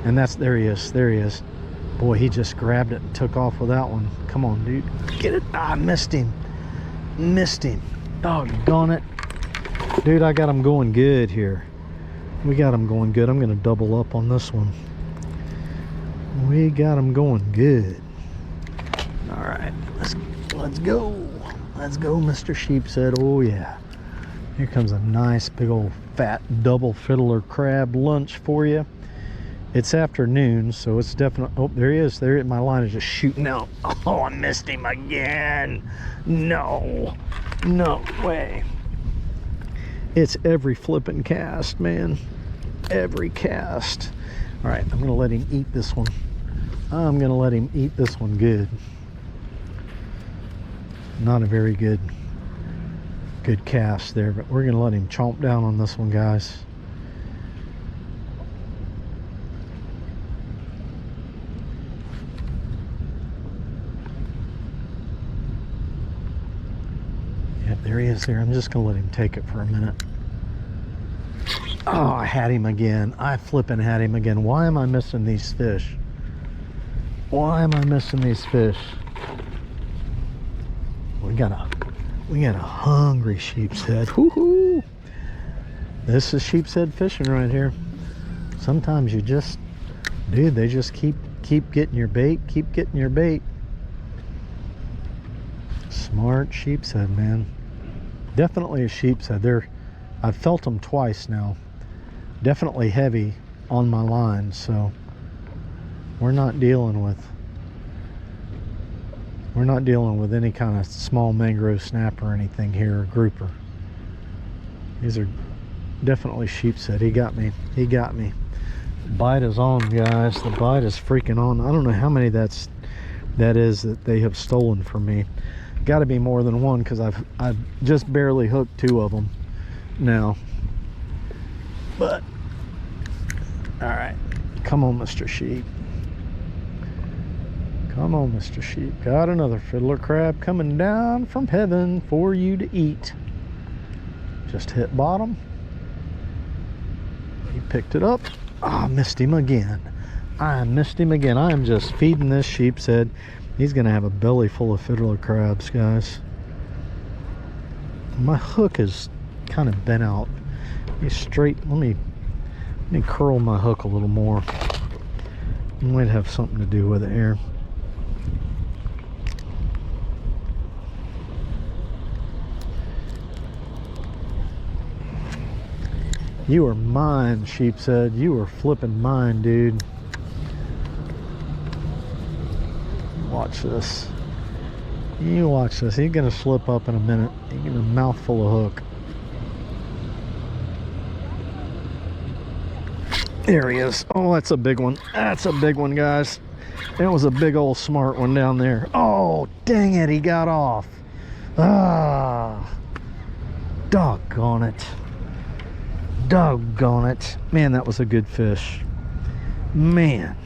And there he is. Boy, he just grabbed it and took off with that one. Come on, dude, get it. Ah, I missed him. Doggone it. Dude, I got him going good here. We got him going good. I'm gonna double up on this one. We got him going good. All right, let's go. Let's go, Mr. Sheepshead. Oh yeah. Here comes a nice big old fat double fiddler crab lunch for you. It's afternoon, so it's definitely. Oh, there he is. There, my line is just shooting out. Oh, I missed him again. No way. It's every flipping cast, man. Every cast. All right, I'm gonna let him eat this one. I'm gonna let him eat this one good. Not a very good cast there, but we're gonna let him chomp down on this one, guys. Yep, there he is there. I'm just gonna let him take it for a minute. Oh, I had him again. I flipping had him again. Why am I missing these fish? Why am I missing these fish? We got a hungry sheepshead. Woohoo! This is sheepshead fishing right here. Sometimes you just, dude, they just keep getting your bait, keep getting your bait. Smart sheepshead, man. Definitely a sheepshead. I've felt them twice now. Definitely heavy on my line, so we're not dealing with any kind of small mangrove snapper or anything here, or grouper. These are definitely sheepshead. He got me. The bite is on, guys. The bite is freaking on. I don't know how many that is that they have stolen from me. Got to be more than one, because I've just barely hooked 2 of them now. But all right, come on, Mr. Sheep. Come on, Mr. Sheep. Got another fiddler crab coming down from heaven for you to eat. Just hit bottom. He picked it up. Ah, I missed him again. I am just feeding this sheepshead. He's gonna have a belly full of fiddler crabs, guys. My hook is kind of bent out. Let me curl my hook a little more. It might have something to do with it here. You are mine, sheepshead. You are flipping mine, dude. Watch this. You watch this. He's gonna slip up in a minute. He's got a mouthful of hook. There he is. Oh, that's a big one. That's a big one, guys. That was a big old smart one down there. Oh, dang it. He got off. Ah, doggone it. Doggone it. Man, that was a good fish. Man.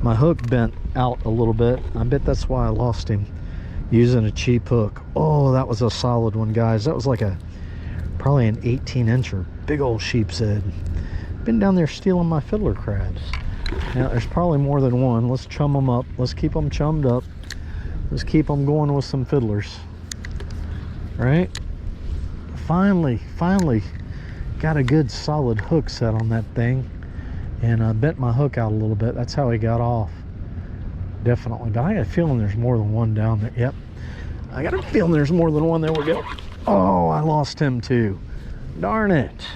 My hook bent out a little bit. I bet that's why I lost him. Using a cheap hook. Oh, that was a solid one, guys. That was like probably an 18-incher. Big old sheepshead. Been down there stealing my fiddler crabs. Now, there's probably more than one. Let's chum them up. Let's keep them chummed up. Let's keep them going with some fiddlers. Right? Finally got a good solid hook set on that thing. And I bent my hook out a little bit. That's how he got off. Definitely. But I got a feeling there's more than one down there. Yep. I got a feeling there's more than one. There we go. Oh, I lost him too. Darn it.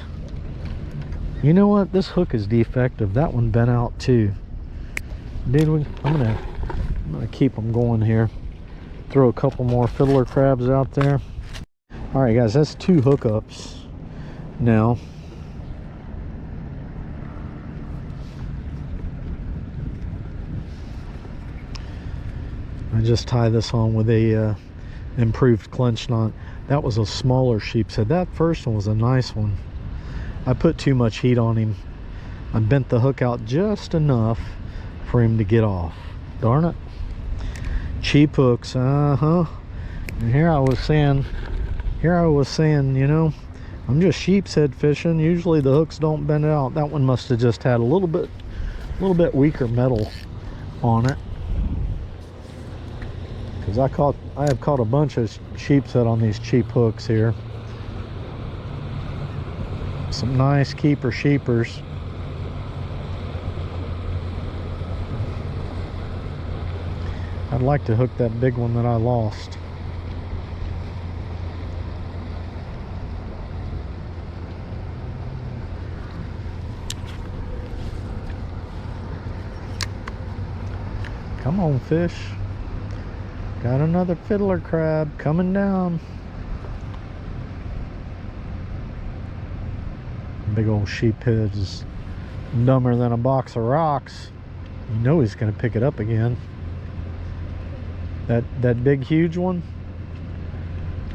You know what? This hook is defective. That one bent out too. Dude, I'm gonna keep them going here. Throw a couple more fiddler crabs out there. All right, guys, that's 2 hookups now. I just tie this on with a improved clench knot. That was a smaller sheepshead. That first one was a nice one. I put too much heat on him. I bent the hook out just enough for him to get off. Darn it. Cheap hooks, and here I was saying, you know, I'm just sheepshead fishing. Usually the hooks don't bend out. That one must have just had a little bit weaker metal on it. Because I have caught a bunch of sheepshead on these cheap hooks here. Some nice keeper sheepers. I'd like to hook that big one that I lost. Come on, fish. Got another fiddler crab coming down. Big old sheephead is dumber than a box of rocks. You know he's gonna pick it up again. That big huge one,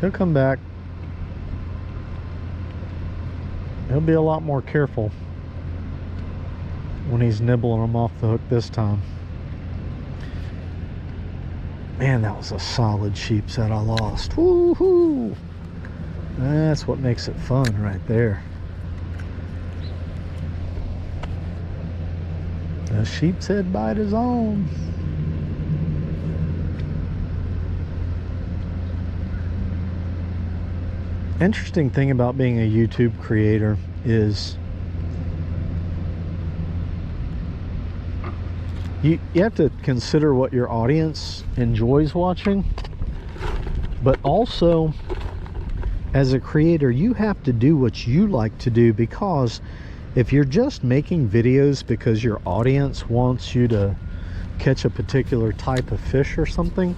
he'll come back. He'll be a lot more careful when he's nibbling them off the hook this time. Man, that was a solid sheepshead I lost. Woohoo! That's what makes it fun right there. The sheepshead bite is on. Interesting thing about being a YouTube creator is you have to consider what your audience enjoys watching, but also as a creator you have to do what you like to do, because if you're just making videos because your audience wants you to catch a particular type of fish or something,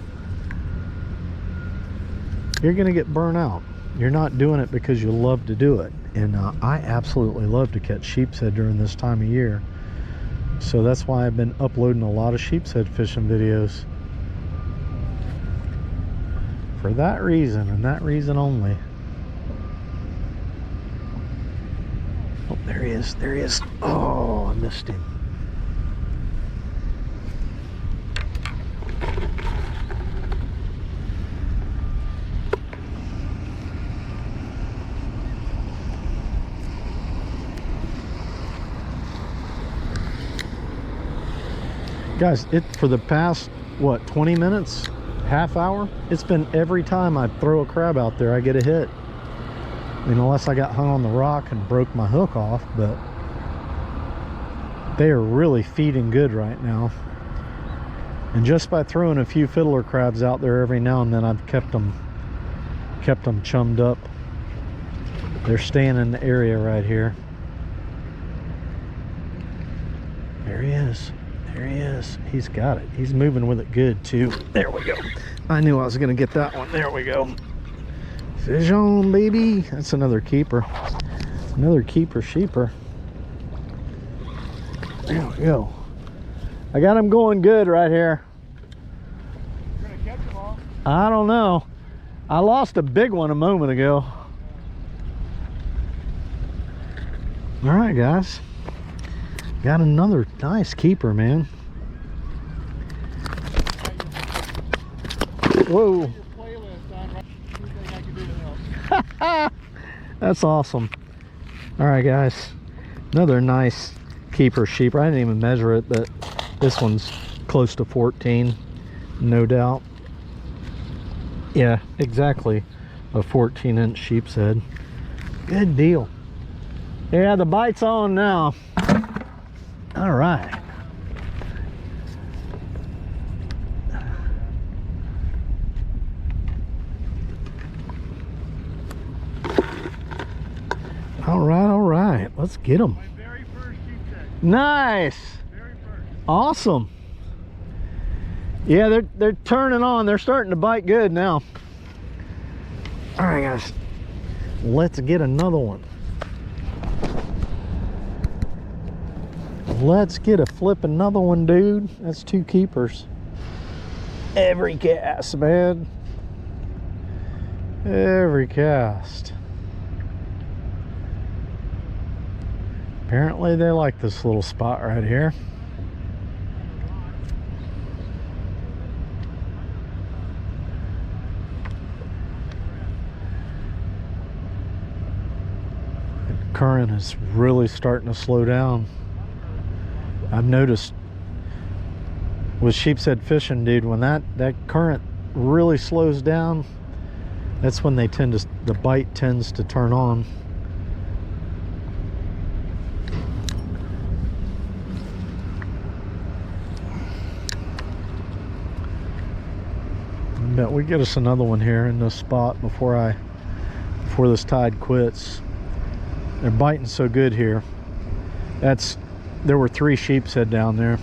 you're gonna get burnt out. You're not doing it because you love to do it. And I absolutely love to catch sheepshead during this time of year. So that's why I've been uploading a lot of sheepshead fishing videos. For that reason, and that reason only. Oh, there he is. There he is. Oh, I missed him. Guys, for the past, what, 20 minutes? Half hour? It's been every time I throw a crab out there, I get a hit. I mean, unless I got hung on the rock and broke my hook off, but they are really feeding good right now. And just by throwing a few fiddler crabs out there every now and then, I've kept them chummed up. They're staying in the area right here. There he is. There he is. He's got it. He's moving with it good too. There we go. I knew I was gonna get that one. There we go. Fish on, baby. That's another keeper. Another keeper sheeper. There we go. I got him going good right here. You're gonna catch them all? I don't know. I lost a big one a moment ago. All right, guys. Got another nice keeper, man. Whoa. That's awesome. All right, guys. Another nice keeper sheep. I didn't even measure it, but this one's close to 14, no doubt. Yeah, exactly. A 14-inch sheepshead. Good deal. Yeah, the bite's on now. All right. All right. Let's get them. My very first sheepshead. Nice. Very first. Awesome. Yeah, they're turning on. They're starting to bite good now. All right, guys. Let's get another one. Let's get a flip another one, dude. That's 2 keepers. Every cast, man. Every cast. Apparently they like this little spot right here. The current is really starting to slow down. I've noticed with sheepshead fishing, dude, when that current really slows down, that's when they tend to, the bite tends to turn on. I bet we get us another one here in this spot before this tide quits. They're biting so good here. There were 3 sheepshead down there.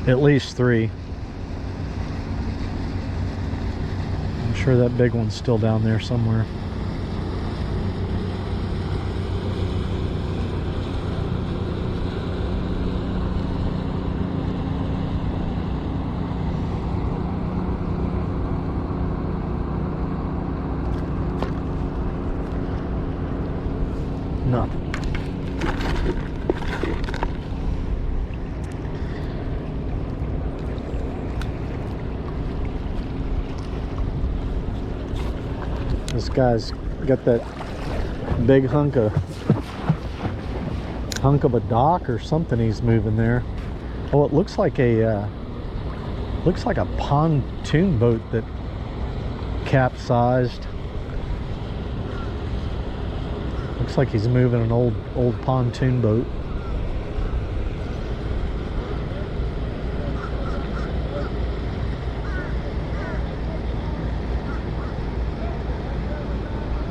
At least 3. I'm sure that big one's still down there somewhere. Nothing. This guy's got that big hunk of a dock or something he's moving there. Oh, it looks like a pontoon boat that capsized. Looks like he's moving an old pontoon boat.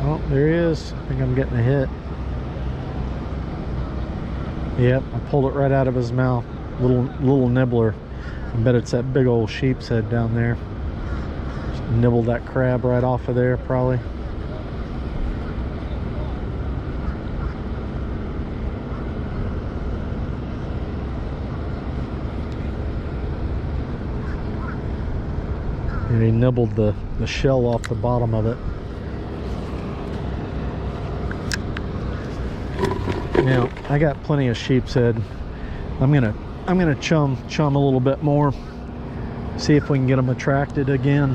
Oh, there he is. I think I'm getting a hit. Yep, I pulled it right out of his mouth. Little nibbler. I bet it's that big old sheepshead down there. Just nibbled that crab right off of there, probably. And he nibbled the shell off the bottom of it. Now I got plenty of sheepshead. I'm gonna chum a little bit more. See if we can get them attracted again.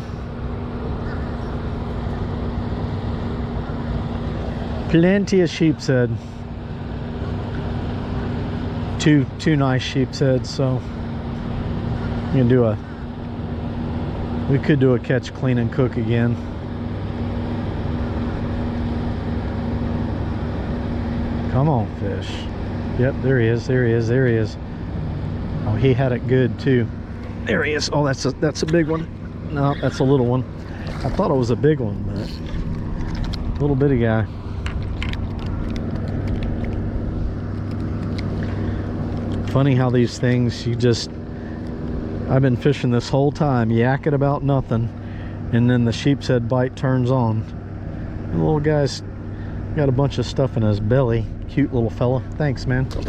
Plenty of sheepshead. Two nice sheepshead. So we could do a catch, clean, and cook again. Come on, fish. Yep, there he is, there he is, there he is. Oh, he had it good too. There he is. Oh, that's a big one. No, that's a little one. I thought it was a big one, but little bitty guy. Funny how these things, I've been fishing this whole time, yakking about nothing, and then the sheepshead bite turns on. The little guy's got a bunch of stuff in his belly. Cute little fella. Thanks, man. All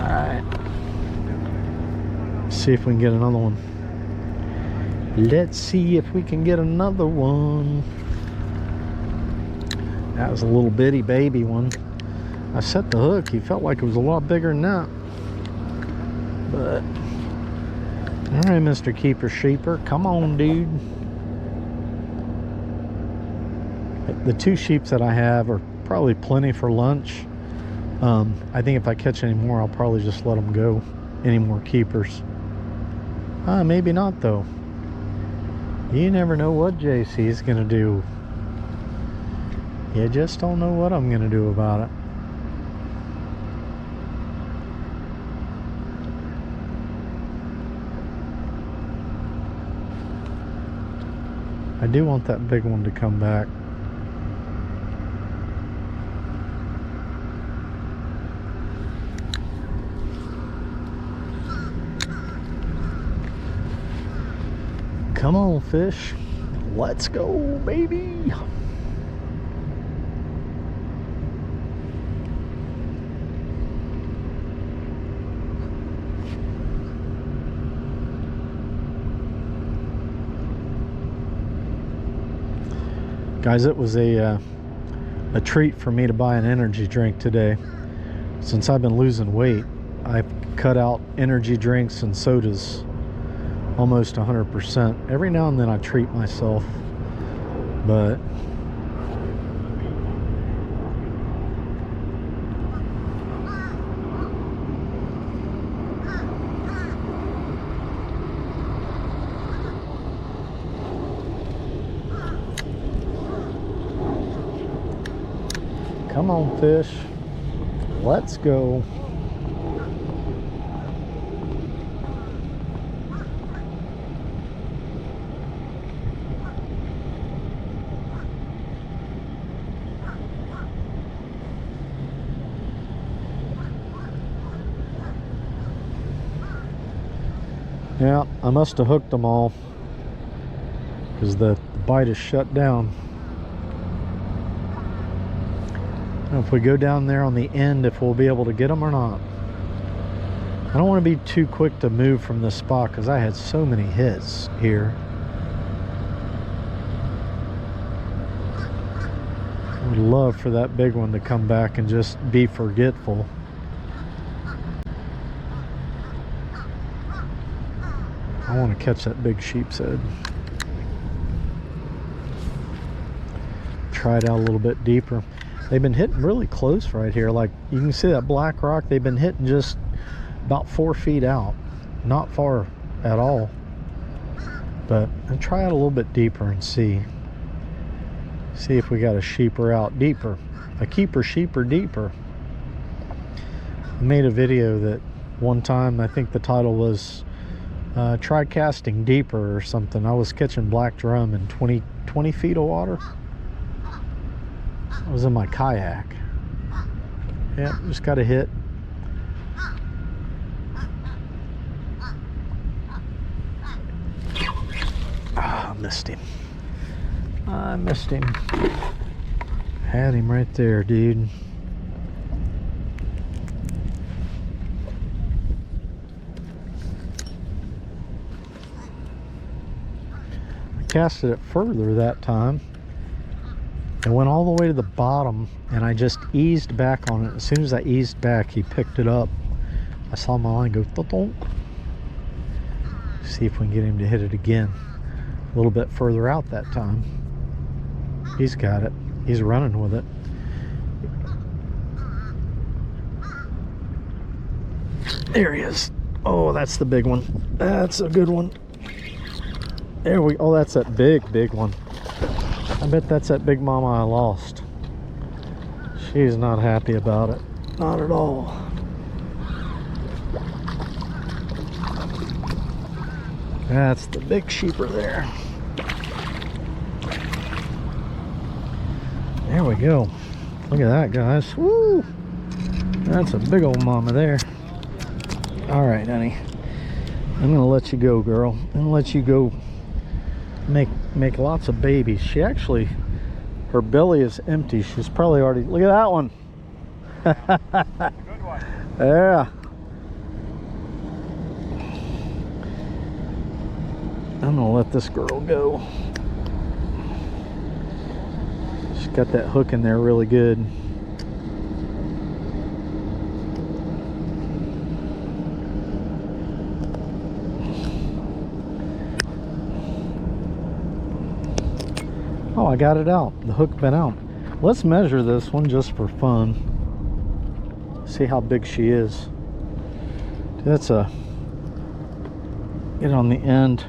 right. See if we can get another one. Let's see if we can get another one. That was a little bitty baby one. I set the hook, he felt like it was a lot bigger than that. But all right, Mr. Keeper Sheeper, come on, dude. The 2 sheeps that I have are probably plenty for lunch. I think if I catch any more, I'll probably just let them go. Any more keepers. Maybe not though. You never know what JC is gonna do. You just don't know what I'm gonna do about it. I do want that big one to come back. Come on, fish. Let's go, baby. Guys, it was a treat for me to buy an energy drink today. Since I've been losing weight, I've cut out energy drinks and sodas almost 100%. Every now and then I treat myself, but come on, fish. Let's go. Yeah, I must have hooked them all because the bite is shut down. Now, if we go down there on the end, if we'll be able to get them or not. I don't want to be too quick to move from this spot because I had so many hits here. I would love for that big one to come back and just be forgetful. I want to catch that big sheepshead. Try it out a little bit deeper. They've been hitting really close right here. Like you can see that black rock, they've been hitting just about 4 feet out. Not far at all. But I'll try it a little bit deeper and see. See if we got a sheeper out deeper. A keeper sheeper deeper. I made a video that one time, I think the title was try casting deeper or something. I was catching black drum in 20 feet of water. I was in my kayak. Yeah, just got a hit. Ah, I missed him. I missed him. Had him right there, dude. Casted it further that time and went all the way to the bottom, and I just eased back on it. As soon as I eased back, he picked it up. I saw my line go thunk. See if we can get him to hit it again a little bit further out that time. He's got it. He's running with it. There he is. Oh, that's the big one. That's a good one. There we go. Oh, that's that big one. I bet that's that big mama I lost. She's not happy about it. Not at all. That's the big sheeper there. There we go. Look at that, guys. Woo! That's a big old mama there. All right, honey. I'm gonna let you go, girl. I'm gonna let you go make lots of babies. She actually, her belly is empty. She's probably already, look at that one. Good one. Yeah. I'm gonna let this girl go. She's got that hook in there really good. Oh, I got it out. The hook been out. Let's measure this one just for fun. See how big she is. That's a, get on the end,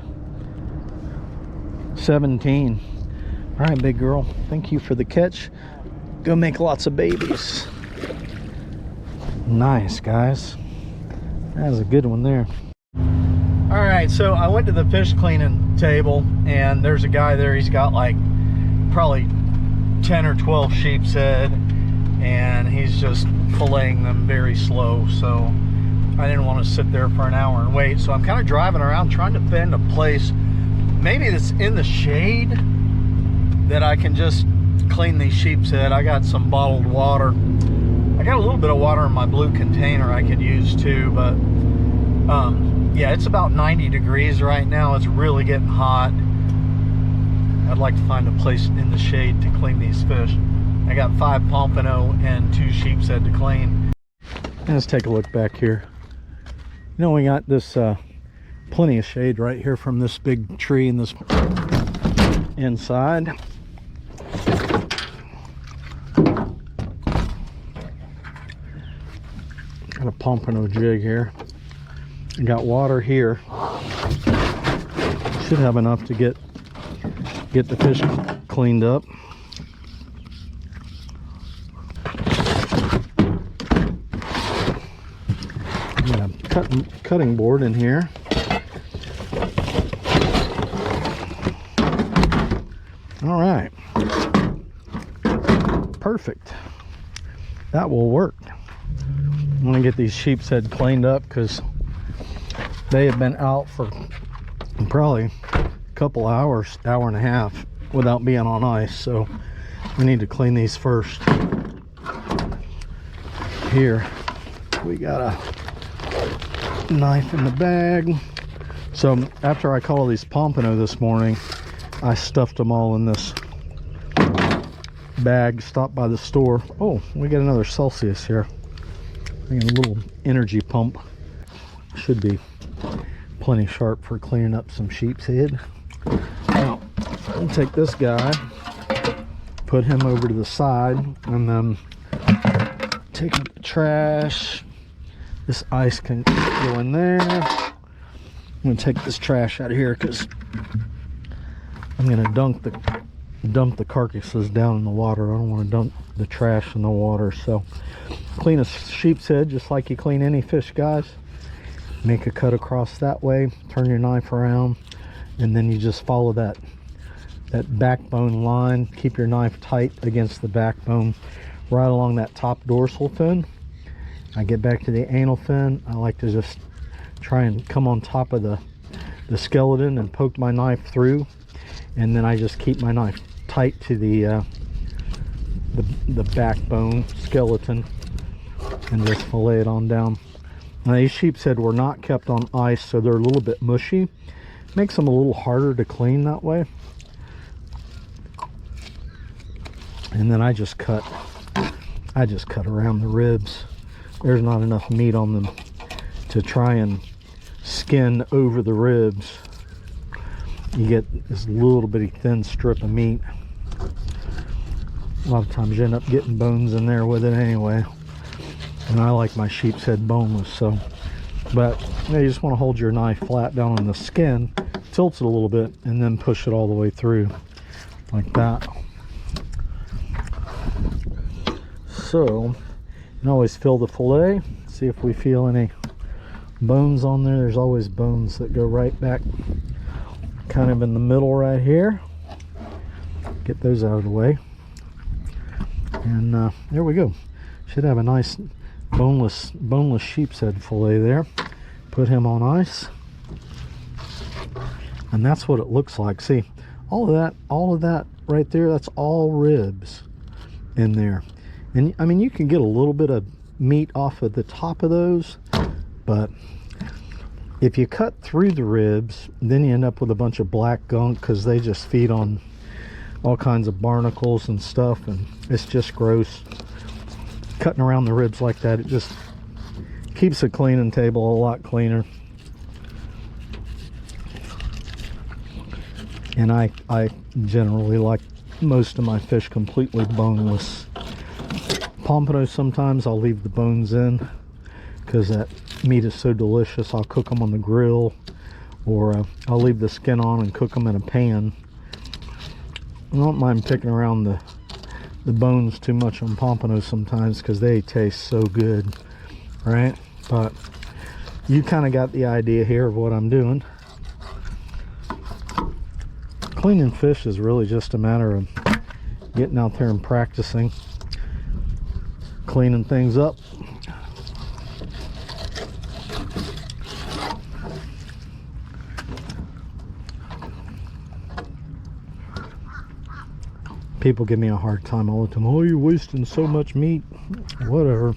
17. All right, big girl, thank you for the catch. Go make lots of babies. Nice, guys. That was a good one there. All right, so I went to the fish cleaning table, and there's a guy there. He's got like probably 10 or 12 sheepshead, and he's just filleting them very slow. So I didn't want to sit there for an hour and wait. So I'm kind of driving around trying to find a place, maybe that's in the shade, that I can just clean these sheepshead. I got some bottled water. I got a little bit of water in my blue container I could use too, but yeah, it's about 90 degrees right now. It's really getting hot. I'd like to find a place in the shade to clean these fish. I got 5 pompano and 2 sheepshead to clean. Let's take a look back here. You know, we got this plenty of shade right here from this big tree and this inside. Got a pompano jig here. Got water here. Should have enough to get the fish cleaned up. Got a cutting board in here. All right, perfect. That will work. I'm gonna get these sheepshead cleaned up because they have been out for probably a couple hours, hour and a half without being on ice. So we need to clean these first. Here we got a knife in the bag. So after I caught all these pompano this morning, I stuffed them all in this bag. Stopped by the store. Oh, we got another Celsius here. I got a little energy pump. Should be plenty sharp for cleaning up some sheepshead. Now, I'll take this guy, put him over to the side, and then take the trash. This ice can go in there. I'm gonna take this trash out of here because I'm gonna dump the carcasses down in the water. I don't want to dump the trash in the water. So clean a sheepshead just like you clean any fish, guys. Make a cut across that way, turn your knife around, and then you just follow that backbone line. Keep your knife tight against the backbone right along that top dorsal fin. I get back to the anal fin. I like to just try and come on top of the skeleton and poke my knife through, and then I just keep my knife tight to the backbone skeleton and just fillet it on down. Now, these sheepshead were not kept on ice, so they're a little bit mushy. Makes them a little harder to clean that way. And then I just cut around the ribs. There's not enough meat on them to try and skin over the ribs. You get this little bitty thin strip of meat. A lot of times you end up getting bones in there with it anyway. And I like my sheepshead boneless, so. But you know, you just want to hold your knife flat down on the skin, tilt it a little bit, and then push it all the way through, like that. So, you can always fill the fillet, see if we feel any bones on there. There's always bones that go right back, kind of in the middle right here. Get those out of the way. And there we go. Should have a nice boneless sheepshead fillet there. Put him on ice, and that's what it looks like. See, all of that right there, that's all ribs in there. And I mean, you can get a little bit of meat off of the top of those, but if you cut through the ribs, then you end up with a bunch of black gunk, because they just feed on all kinds of barnacles and stuff, and it's just gross. Cutting around the ribs like that, it just keeps the cleaning table a lot cleaner. And I generally like most of my fish completely boneless. Pompano, sometimes I'll leave the bones in because that meat is so delicious. I'll cook them on the grill, or I'll leave the skin on and cook them in a pan. I don't mind picking around the bones too much on pompano sometimes because they taste so good, right? But you kind of got the idea here of what I'm doing. Cleaning fish is really just a matter of getting out there and practicing cleaning things up. People give me a hard time all the time. Oh, you're wasting so much meat. Whatever.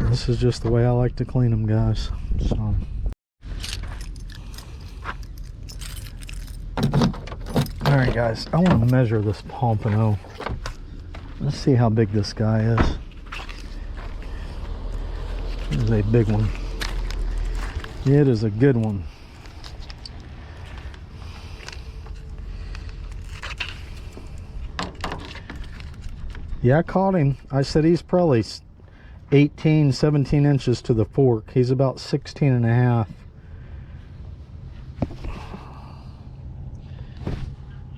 This is just the way I like to clean them, guys. So alright guys, I want to measure this pompano. Let's see how big this guy is. This is a big one. It is a good one. Yeah, I caught him. I said he's probably 18, 17 inches to the fork. He's about 16 and a half.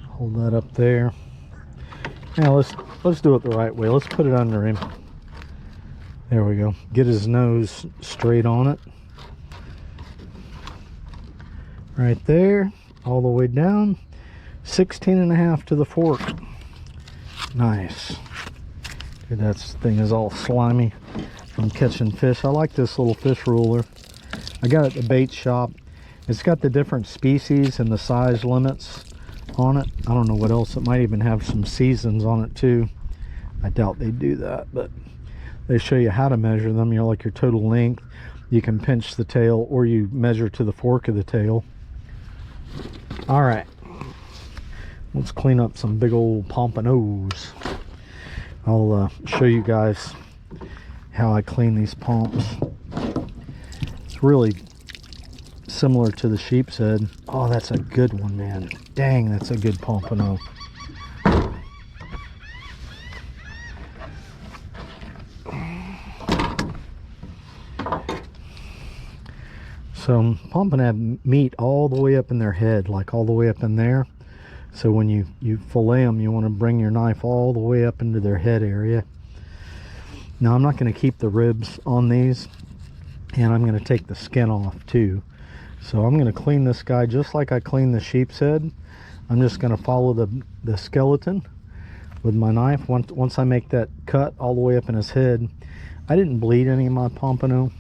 Hold that up there. Now let's do it the right way. Let's put it under him. There we go. Get his nose straight on it. Right there, all the way down. 16 and a half to the fork. Nice. Dude, that thing is all slimy from catching fish. I like this little fish ruler. I got it at the bait shop. It's got the different species and the size limits on it. I don't know what else. It might even have some seasons on it too. I doubt they do that, but they show you how to measure them. You're like your total length. You can pinch the tail, or you measure to the fork of the tail. All right, let's clean up some big old pompanos. I'll show you guys how I clean these pomps. It's really similar to the sheepshead. Oh, that's a good one, man. Dang, that's a good pompano. So pompano have meat all the way up in their head, like all the way up in there. So when you fillet them, you want to bring your knife all the way up into their head area. Now I'm not going to keep the ribs on these, and I'm going to take the skin off too. So I'm going to clean this guy just like I clean the sheepshead. I'm just going to follow the skeleton with my knife. Once I make that cut all the way up in his head, I didn't bleed any of my pompano.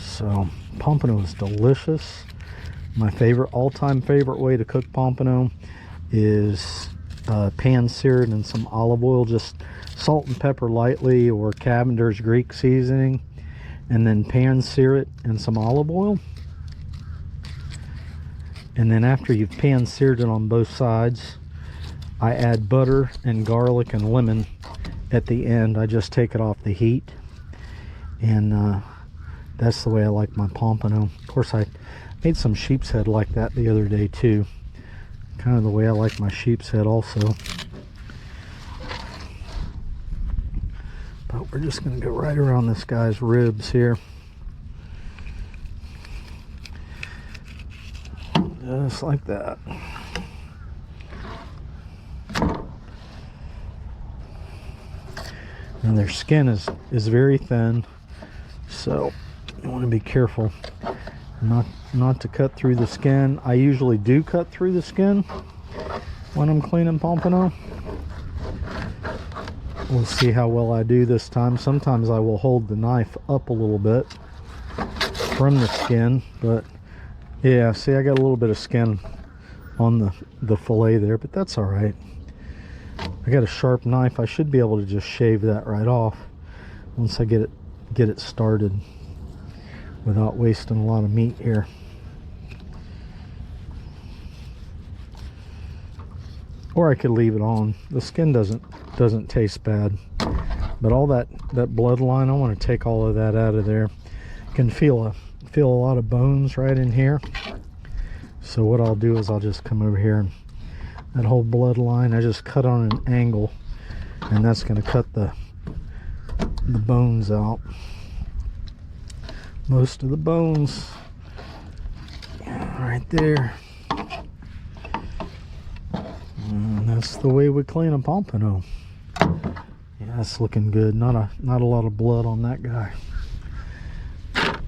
So pompano is delicious. My favorite, all-time favorite way to cook pompano is pan seared in some olive oil, just salt and pepper lightly, or Cavender's Greek seasoning, and then pan sear it in some olive oil. And then after you've pan seared it on both sides, I add butter and garlic and lemon at the end. I just take it off the heat, and that's the way I like my pompano. Of course, I made some sheepshead like that the other day too. Kind of the way I like my sheepshead also. But we're just going to go right around this guy's ribs here. Just like that. And their skin is very thin, so you want to be careful not to cut through the skin. I usually do cut through the skin when I'm cleaning pompano. We'll see how well I do this time. Sometimes I will hold the knife up a little bit from the skin, but yeah, see, I got a little bit of skin on the fillet there, but that's all right. I got a sharp knife. I should be able to just shave that right off once I get it started without wasting a lot of meat here. Or I could leave it on. The skin doesn't taste bad, but all that bloodline, I want to take all of that out of there. You can feel a lot of bones right in here, So what I'll do is I'll just come over here, and that whole bloodline I just cut on an angle, and that's going to cut the bones out. Most of the bones right there. And that's the way we clean a pompano. Yeah, that's looking good. Not a lot of blood on that guy.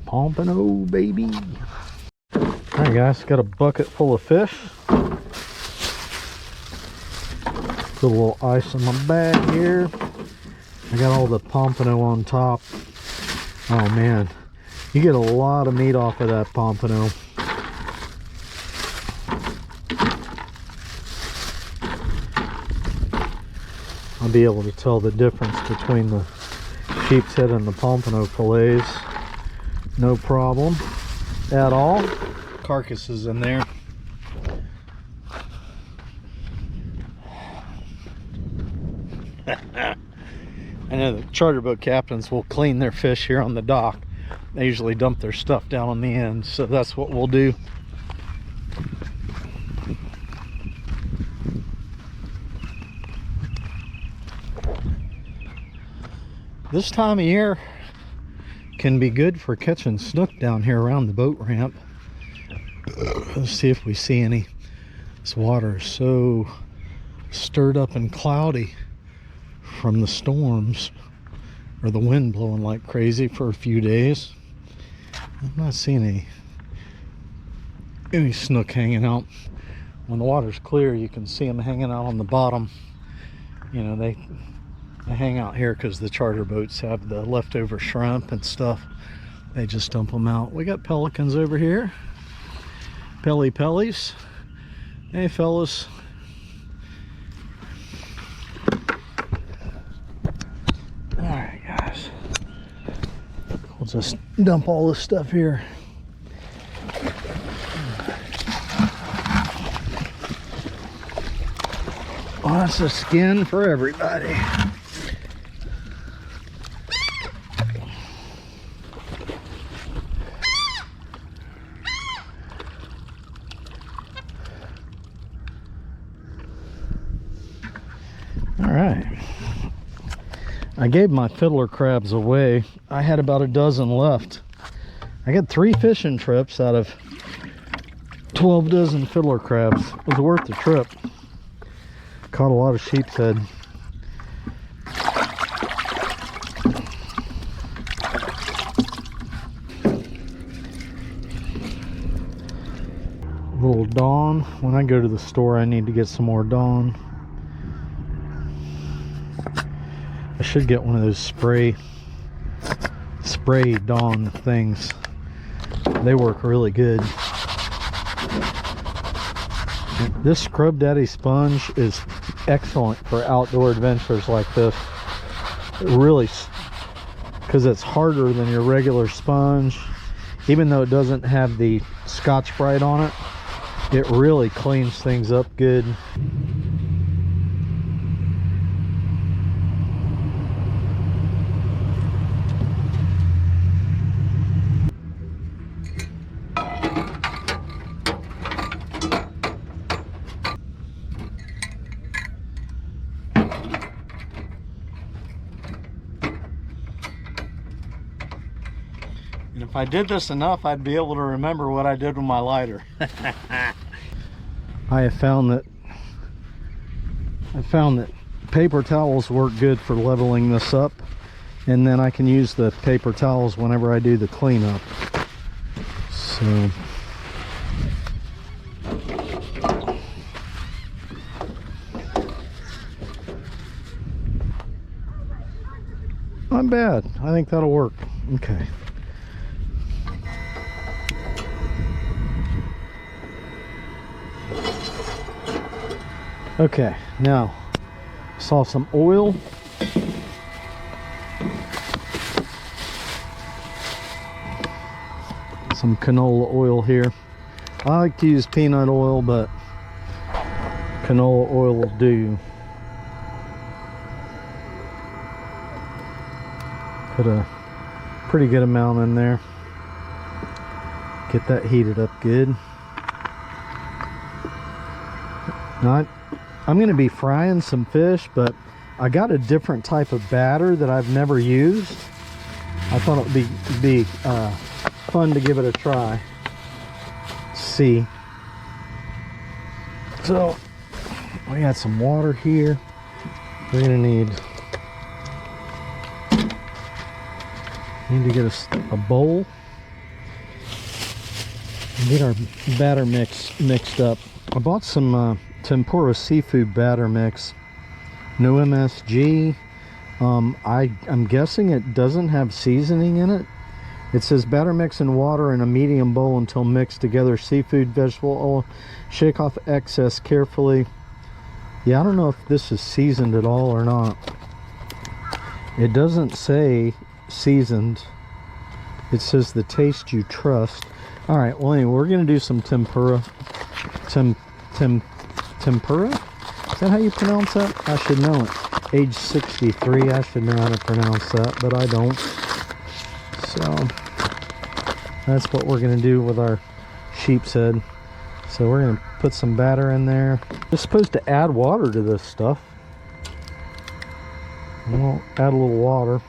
Pompano, baby. Alright guys, got a bucket full of fish. Put a little ice in my bag here. I got all the pompano on top. Oh man, you get a lot of meat off of that pompano. I'll be able to tell the difference between the sheepshead and the pompano fillets. No problem at all. Carcasses in there. I know the charter boat captains will clean their fish here on the dock. They usually dump their stuff down on the end, so that's what we'll do. This time of year can be good for catching snook down here around the boat ramp. Let's see if we see any. This water is so stirred up and cloudy from the storms or the wind blowing like crazy for a few days. I'm not seeing any snook hanging out. When the water's clear, you can see them hanging out on the bottom. You know, they hang out here because the charter boats have the leftover shrimp and stuff. They just dump them out. We got pelicans over here. Pellies. Hey fellas. Alright guys. We'll just dump all this stuff here. Lots of skin for everybody. Alright, I gave my fiddler crabs away. I had about a dozen left. I got 3 fishing trips out of 12 dozen fiddler crabs. It was worth the trip. Caught a lot of sheepshead. A little dawn. When I go to the store, I need to get some more dawn. I should get one of those spray dawn things. They work really good. This Scrub Daddy sponge is excellent for outdoor adventures like this. It really, because it's harder than your regular sponge. Even though it doesn't have the Scotch-Brite on it, it really cleans things up good. And if I did this enough, I'd be able to remember what I did with my lighter. I have found that paper towels work good for leveling this up, and then I can use the paper towels whenever I do the cleanup. So not bad. I think that'll work. Okay. Okay, now saw some oil. Some canola oil here. I like to use peanut oil, but canola oil will do. Put a pretty good amount in there. Get that heated up good. Now I'm going to be frying some fish, but I got a different type of batter that I've never used. I thought it would be fun to give it a try. See. So we got some water here. We're going to need to get a bowl and get our batter mixed up. I bought some tempura seafood batter mix. No MSG. I'm guessing it doesn't have seasoning in it. It says batter mix in water in a medium bowl until mixed together. Seafood, vegetable oil. Shake off excess carefully. Yeah, I don't know if this is seasoned at all or not. It doesn't say seasoned. It says the taste you trust. All right, well anyway, we're gonna do some tempura. Tempura? Is that how you pronounce that? I should know it. Age 63, I should know how to pronounce that, but I don't. So that's what we're gonna do with our sheepshead. So we're gonna put some batter in there. It's supposed to add water to this stuff. We'll add a little water.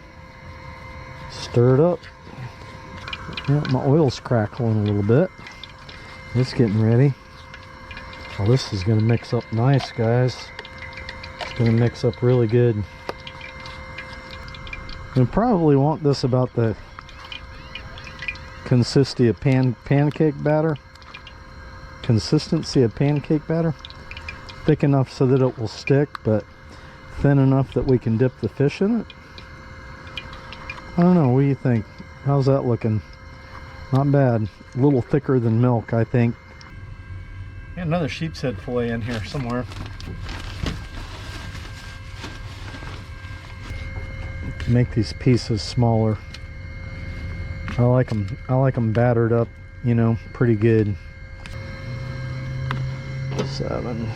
Stir it up. Yeah, my oil's crackling a little bit. It's getting ready. Well, this is going to mix up nice, guys. It's going to mix up really good. You probably want this about the consistency of pancake batter. Consistency of pancake batter. Thick enough so that it will stick, but thin enough that we can dip the fish in it. I don't know, what do you think? How's that looking? Not bad. A little thicker than milk, I think. Got another sheepshead fillet in here somewhere. Make these pieces smaller. I like them battered up, you know, pretty good. 7.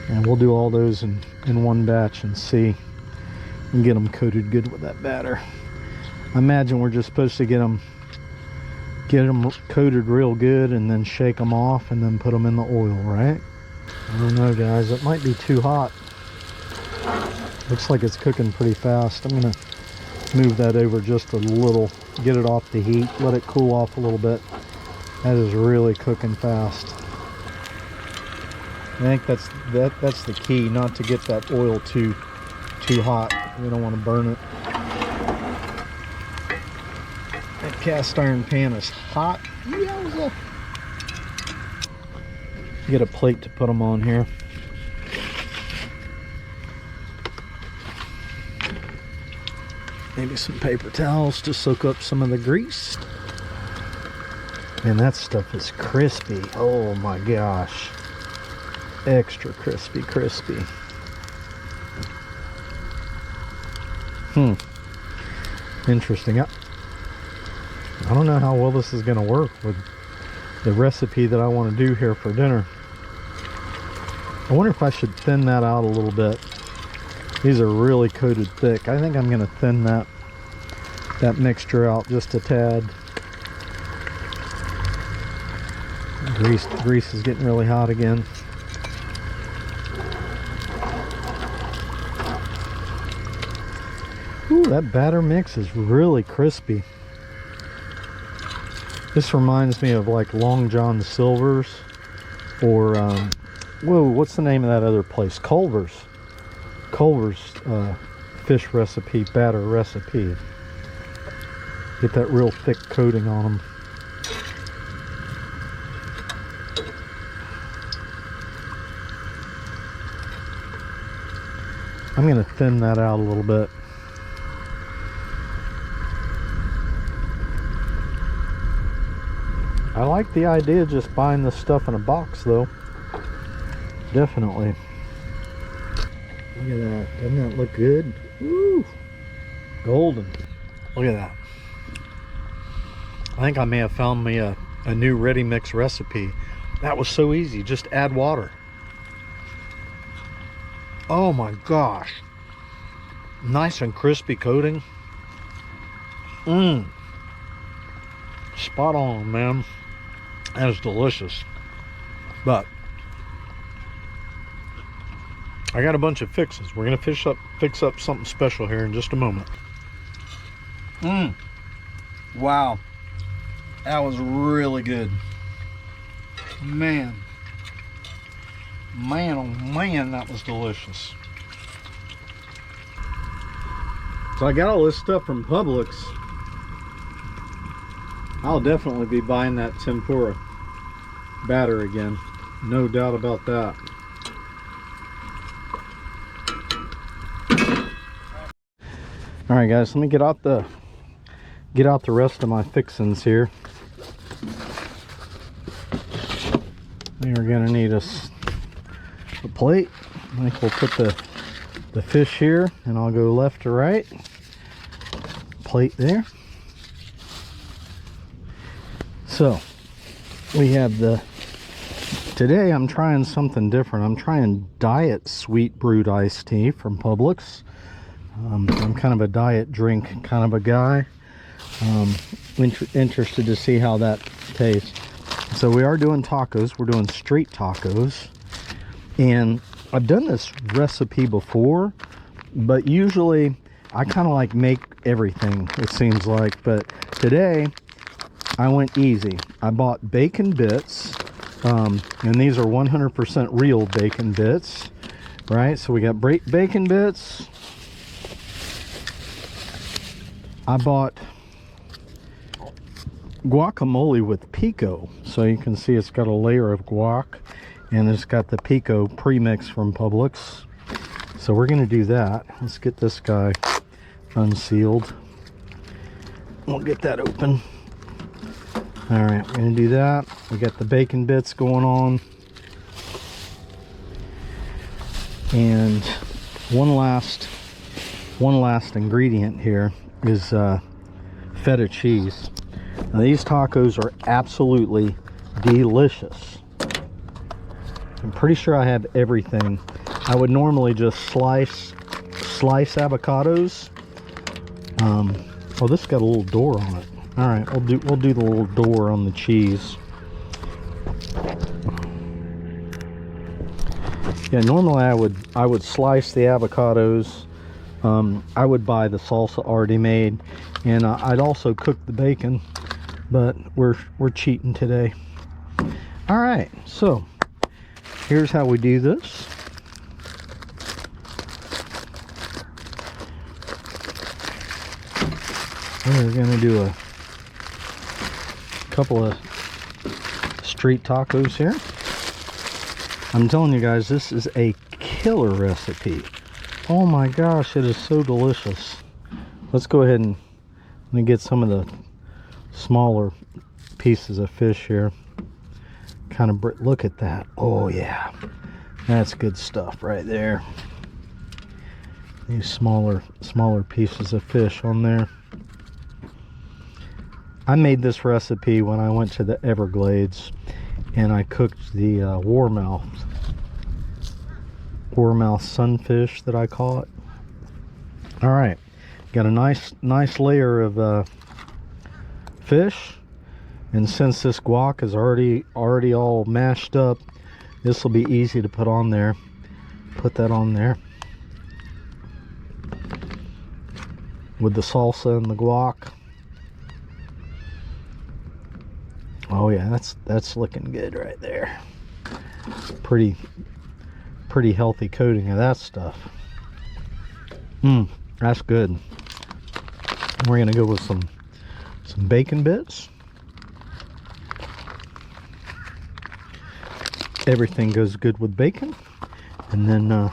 And we'll do all those in one batch and see and get them coated good with that batter. I imagine we're just supposed to get them coated real good and then shake them off and then put them in the oil, right? I don't know, guys. It might be too hot. Looks like it's cooking pretty fast. I'm gonna move that over just a little, get it off the heat, let it cool off a little bit. That is really cooking fast. I think that's the key, not to get that oil too hot. We don't want to burn it. That cast iron pan is hot. Yowza. Get a plate to put them on here. Maybe some paper towels to soak up some of the grease. Man, that stuff is crispy. Oh my gosh. Extra crispy. Interesting. I don't know how well this is going to work with the recipe that I want to do here for dinner. I wonder if I should thin that out a little bit. These are really coated thick. I think I'm going to thin that mixture out just a tad. Grease is getting really hot again. Ooh, that batter mix is really crispy. This reminds me of like Long John Silver's or whoa, what's the name of that other place? Culver's fish recipe, batter recipe. Get that real thick coating on them. I'm going to thin that out a little bit. I like the idea of just buying this stuff in a box though. Definitely. Look at that. Doesn't that look good? Woo! Golden. Look at that. I think I may have found me a new ready mix recipe. That was so easy. Just add water. Oh my gosh. Nice and crispy coating. Spot on, man. That is delicious. But I got a bunch of fixes. We're gonna fix up something special here in just a moment. Wow, that was really good. Man, oh man, that was delicious. So I got all this stuff from Publix. I'll definitely be buying that tempura batter again, no doubt about that. All right, guys, let me get out the rest of my fixings here. We are gonna need a plate. I think we'll put the fish here, and I'll go left to right. Plate there. So we have today I'm trying something different. I'm trying diet sweet brewed iced tea from Publix. I'm kind of a diet drink kind of a guy. Interested to see how that tastes. So we are doing tacos. We're doing street tacos, and I've done this recipe before, but usually I kind of like make everything, it seems like. But today I went easy. I bought bacon bits, and these are 100% real bacon bits, right? So we got bacon bits. I bought guacamole with pico, so you can see it's got a layer of guac, and it's got the pico premix from Publix. So we're going to do that. Let's get this guy unsealed. We'll get that open. All right, we're going to do that. We got the bacon bits going on, and one last ingredient here is feta cheese. Now, these tacos are absolutely delicious. I'm pretty sure I have everything. I would normally just slice avocados. Oh, this got a little door on it. All right, we'll do the little door on the cheese. Yeah, normally I would slice the avocados. I would buy the salsa already made, and I'd also cook the bacon, but we're cheating today. All right, so here's how we do this. We're gonna do a couple of street tacos here. I'm telling you guys, this is a killer recipe. Oh my gosh, it is so delicious. Let's go ahead and let me get some of the smaller pieces of fish here. Kind of look at that. Oh yeah, that's good stuff right there. These smaller pieces of fish on there. I made this recipe when I went to the Everglades, and I cooked the warmouth sunfish that I caught. All right, got a nice layer of fish, and since this guac is already all mashed up, this will be easy to put on there. Put that on there with the salsa and the guac. Oh yeah, that's looking good right there. Pretty healthy coating of that stuff. That's good. We're gonna go with some bacon bits. Everything goes good with bacon, and then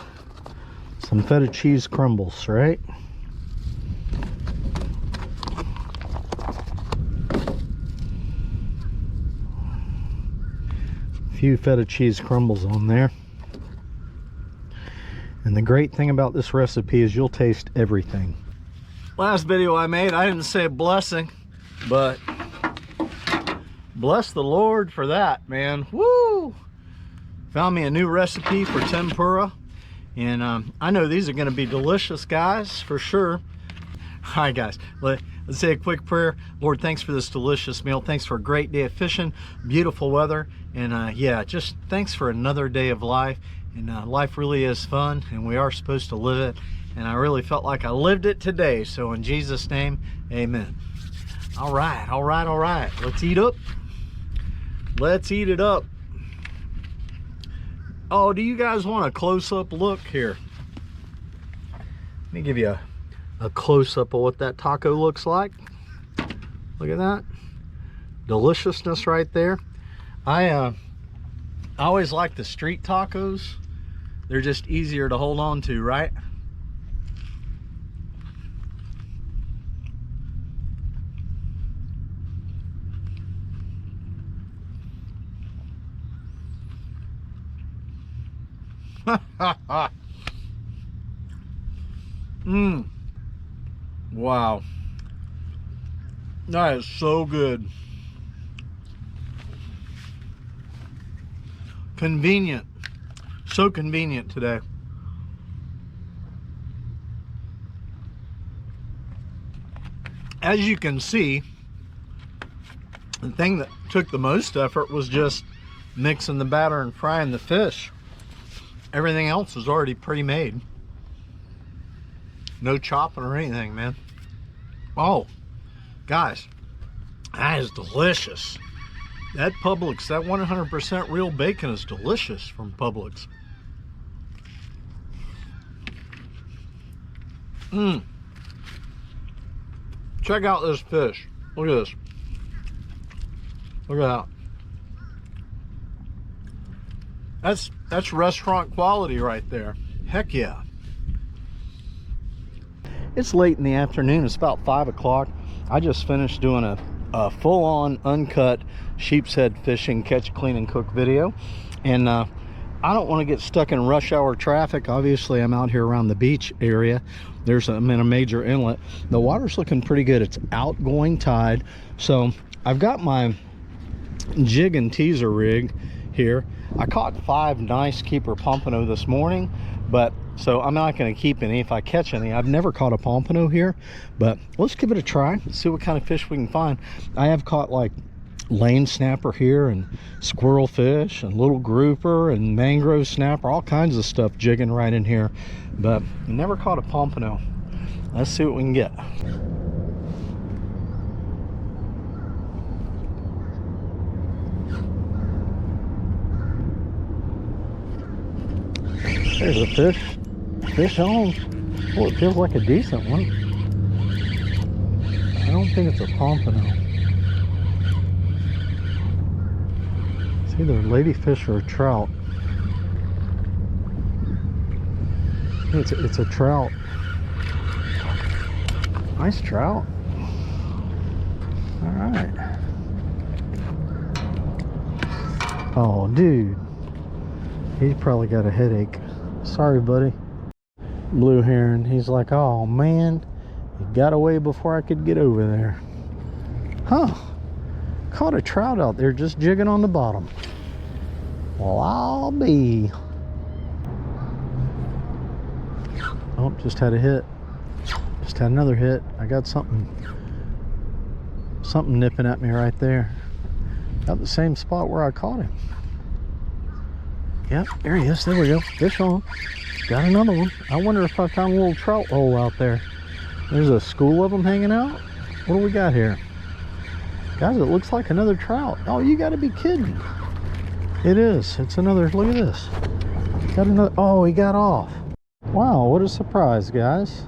some feta cheese crumbles, right? Few feta cheese crumbles on there. And the great thing about this recipe is you'll taste everything. Last video I made, I didn't say a blessing, but bless the Lord for that, man. Woo! Found me a new recipe for tempura, and I know these are going to be delicious, guys, for sure. All right, guys, let's say a quick prayer. Lord, thanks for this delicious meal. Thanks for a great day of fishing, beautiful weather, and yeah, just thanks for another day of life. And life really is fun, and we are supposed to live it. And I really felt like I lived it today. So in Jesus' name, amen. All right, all right, all right. Let's eat up. Let's eat it up. Oh, do you guys want a close-up look here? Let me give you a close-up of what that taco looks like. Look at that. Deliciousness right there. I always like the street tacos. They're just easier to hold on to, right? Wow. That is so good. Convenient. So convenient today. As you can see, the thing that took the most effort was just mixing the batter and frying the fish. Everything else is already pre-made. No chopping or anything, man. Oh, guys, that is delicious. That Publix, that 100% real bacon is delicious from Publix. Check out this fish. Look at this. Look at that. That's restaurant quality right there. Heck yeah. It's late in the afternoon. It's about 5 o'clock. I just finished doing a full-on uncut sheepshead fishing catch, clean, and cook video. And I don't want to get stuck in rush hour traffic. Obviously, I'm out here around the beach area. I'm in a major inlet. The water's looking pretty good. It's outgoing tide. So I've got my Jigging teaser rig here. I caught 5 nice keeper Pompano this morning, but so I'm not going to keep any if I catch any. I've never caught a Pompano here, but let's give it a try. Let's see what kind of fish we can find. I have caught like lane snapper here, and squirrel fish, and little grouper, and mangrove snapper, all kinds of stuff jigging right in here, but never caught a Pompano. Let's see what we can get. There's a fish on. Oh, it feels like a decent one. I don't think it's a Pompano. It's either a ladyfish or a trout. It's a trout. Nice trout. All right. Oh, dude. He's probably got a headache. Sorry, buddy. Blue heron. He's like, oh man, he got away before I could get over there. Huh. Caught a trout out there just jigging on the bottom. Well, I'll be. Oh, just had a hit. Just had another hit. I got something nipping at me right there. Got the same spot where I caught him. Yep, there he is. There we go. Fish on. Got another one. I wonder if I found a little trout hole out there. There's a school of them hanging out. What do we got here? Guys, it looks like another trout. Oh, you got to be kidding. It is. It's another. Look at this. Got another. Oh, he got off. Wow, what a surprise, guys.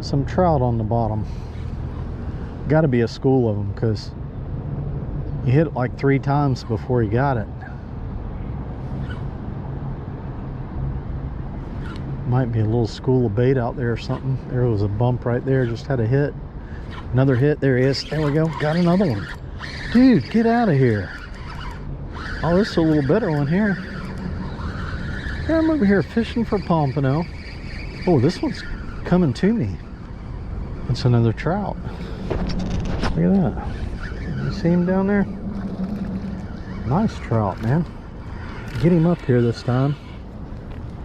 Some trout on the bottom. Got to be a school of them because he hit it like 3 times before he got it. Might be a little school of bait out there or something. There was a bump right there. Just had a hit. Another hit. There he is. There we go. Got another one. Dude, get out of here. Oh, this is a little better one here. Yeah, I'm over here fishing for Pompano. Oh, this one's coming to me. It's another trout. Look at that. You see him down there? Nice trout, man. Get him up here this time.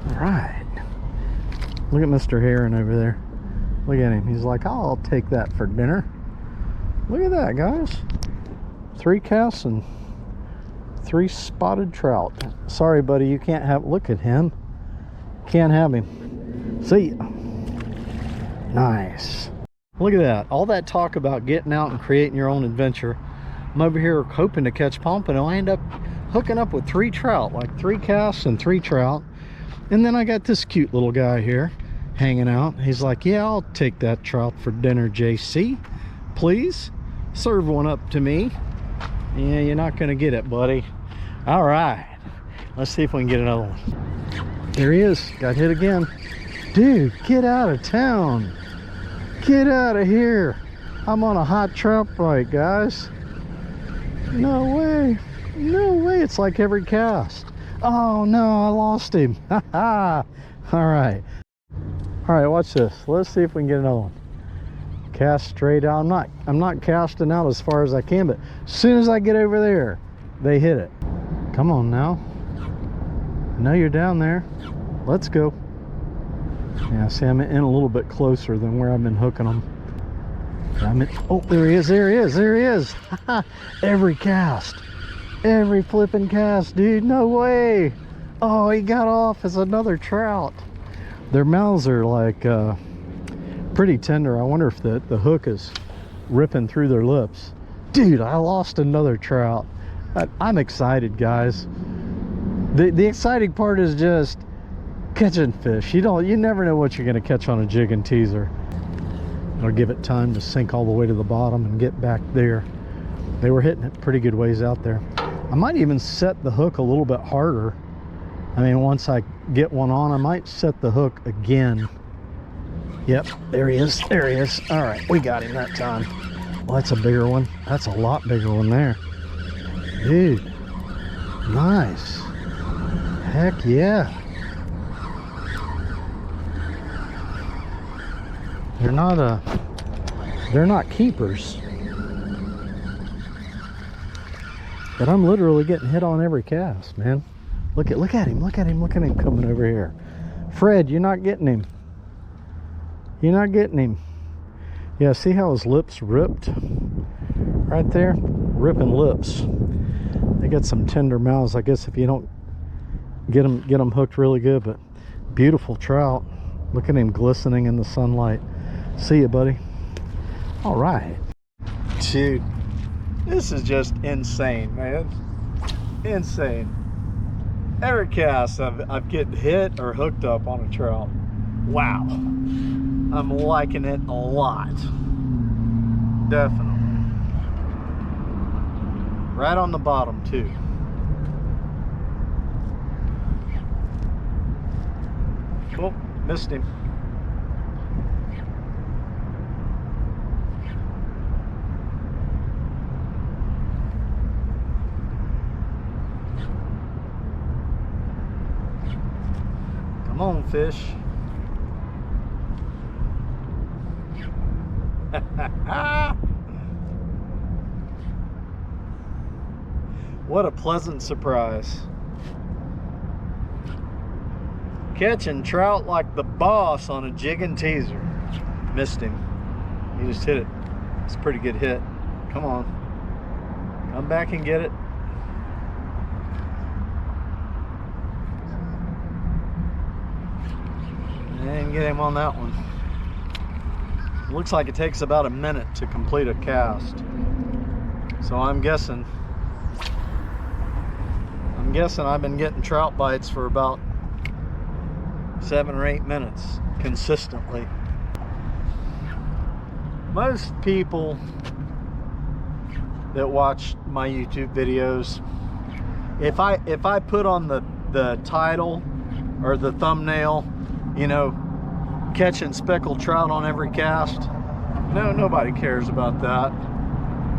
All right. Look at Mr. Heron over there. Look at him. He's like, oh, I'll take that for dinner. Look at that, guys. 3 casts in 3 spotted trout. Sorry, buddy, you can't have, look at him. Can't have him. See ya. Nice. Look at that. All that talk about getting out and creating your own adventure. I'm over here hoping to catch pompano. I end up hooking up with 3 trout, like 3 casts and 3 trout. And then I got this cute little guy here hanging out. He's like, yeah, I'll take that trout for dinner, JC. Please serve one up to me. Yeah, you're not gonna get it, buddy. All right, let's see if we can get another one. There he is. Got hit again. Dude, get out of town. Get out of here. I'm on a hot trout bite, guys. No way. No way. It's like every cast. Oh no, I lost him. All right. All right, watch this. Let's see if we can get another one. Cast straight out. I'm not casting out as far as I can, but as soon as I get over there, they hit it. Come on now. I know you're down there. Let's go. Yeah, see, I'm in a little bit closer than where I've been hooking them. Oh, there he is, there he is, there he is. Every cast. Every flipping cast, dude. No way. Oh, he got off as another trout. Their mouths are like pretty tender. I wonder if the hook is ripping through their lips. Dude, I lost another trout. I'm excited, guys. The exciting part is just catching fish. You never know what you're going to catch on a jig and teaser. I'll give it time to sink all the way to the bottom and get back there. They were hitting it pretty good ways out there. I might even set the hook a little bit harder. I mean, once I get one on, I might set the hook again. Yep, there he is, there he is. All right, we got him that time. Well, that's a bigger one. That's a lot bigger one there. Dude, nice. Heck yeah. They're not keepers. But I'm literally getting hit on every cast, man. Look at him coming over here. Fred, you're not getting him. You're not getting him. Yeah, see how his lips ripped? Right there, ripping lips. They got some tender mouths, I guess, if you don't get them hooked really good. But beautiful trout. Look at him glistening in the sunlight. See you, buddy. All right. Dude, this is just insane, man. Insane. Every cast I've getting hit or hooked up on a trout. Wow. I'm liking it a lot. Definitely. Right on the bottom too. Oh, missed him. Come on, fish. What a pleasant surprise. Catching trout like the boss on a jig and teaser. Missed him. He just hit it. It's a pretty good hit. Come on. Come back and get it. And get him on that one. Looks like it takes about a minute to complete a cast. So I'm guessing I've been getting trout bites for about 7 or 8 minutes consistently. Most people that watch my YouTube videos, if I put on the title or the thumbnail, you know, catching speckled trout on every cast, nobody cares about that.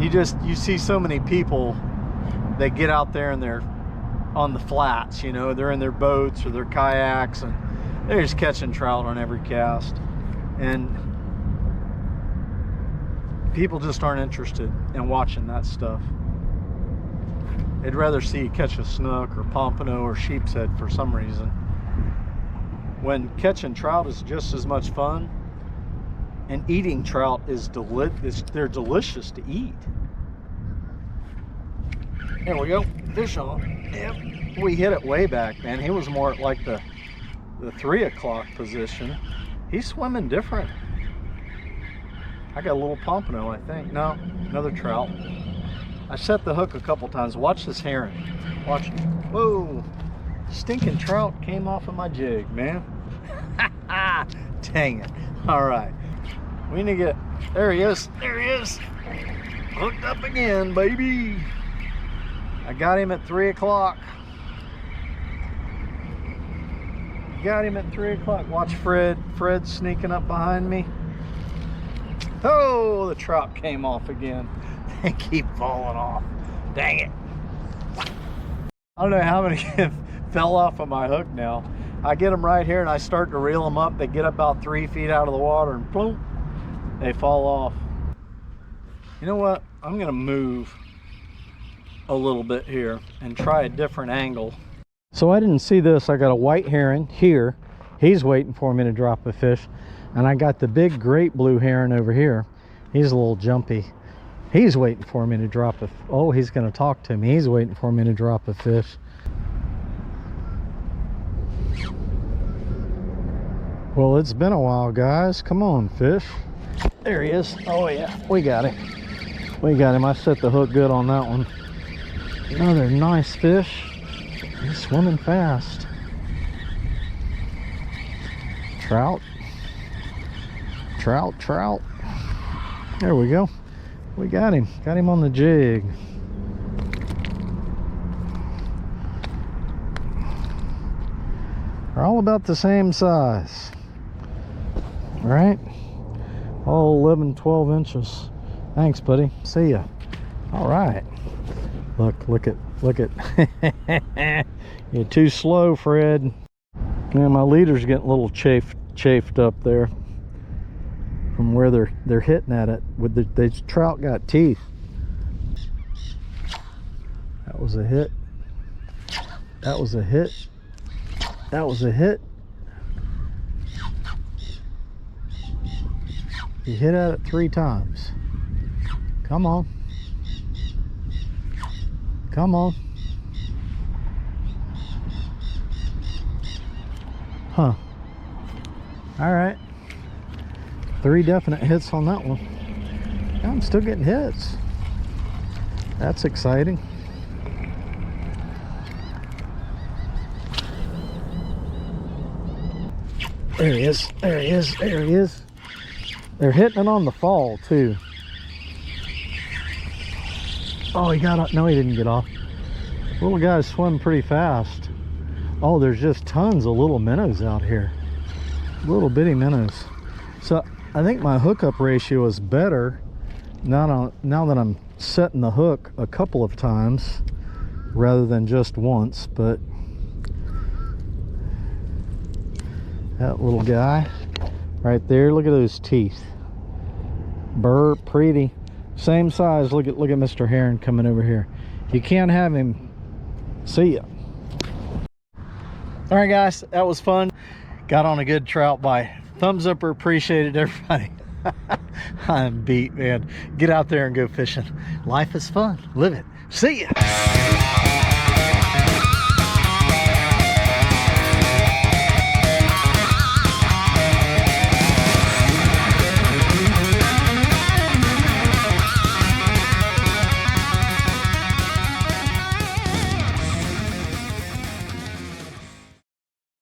You see so many people that get out there and they're on the flats, you know, they're in their boats or their kayaks and they're just catching trout on every cast, and people just aren't interested in watching that stuff. They'd rather see you catch a snook or pompano or sheepshead for some reason, when catching trout is just as much fun, and eating trout is they're delicious to eat. There we go. Fish on. Yep. We hit it way back, man. He was more at like the 3 o'clock position. He's swimming different. I got a little pompano, I think. No, another trout. I set the hook a couple times. Watch this herring. Watch. Whoa. Stinking trout came off of my jig, man. Dang it. All right. We need to get, there he is. There he is. Hooked up again, baby. I got him at 3 o'clock. Got him at 3 o'clock. Watch Fred. Fred's sneaking up behind me. Oh, the trout came off again. They keep falling off. Dang it. I don't know how many fell off of my hook now. I get them right here and I start to reel them up. They get about 3 feet out of the water and boom, they fall off. You know what? I'm gonna move a little bit here and try a different angle. So I didn't see this. I got a white heron here. He's waiting for me to drop a fish. And I got the big great blue heron over here. He's a little jumpy. He's waiting for me to drop a, oh, he's gonna talk to me. He's waiting for me to drop a fish. Well, it's been a while, guys. Come on, fish. There he is. Oh yeah, we got him. We got him. I set the hook good on that one. Another nice fish. He's swimming fast. Trout. Trout, trout. There we go. We got him. Got him on the jig. They're all about the same size. All right? All 11, 12 inches. Thanks, buddy. See ya. All right. Look at. You're too slow, Fred. Man, my leader's getting a little chafed up there from where they're hitting at it. With the trout got teeth. That was a hit. That was a hit. That was a hit. You hit at it 3 times. Come on. Come on. Huh. All right. 3 definite hits on that one. I'm still getting hits. That's exciting. There he is. There he is. There he is. They're hitting it on the fall too. Oh, he got up. No, he didn't get off. Little guys swim pretty fast. Oh, there's just tons of little minnows out here. Little bitty minnows. So I think my hookup ratio is better now that I'm setting the hook a couple of times rather than just once. But that little guy right there, look at those teeth. Burr, pretty. Same size. Look at Mr. Heron coming over here. You can't have him. See ya. All right, guys, that was fun. Got on a good trout bite. Thumbs up or appreciated, everybody. I'm beat, man. Get out there and go fishing. Life is fun. Live it. See ya.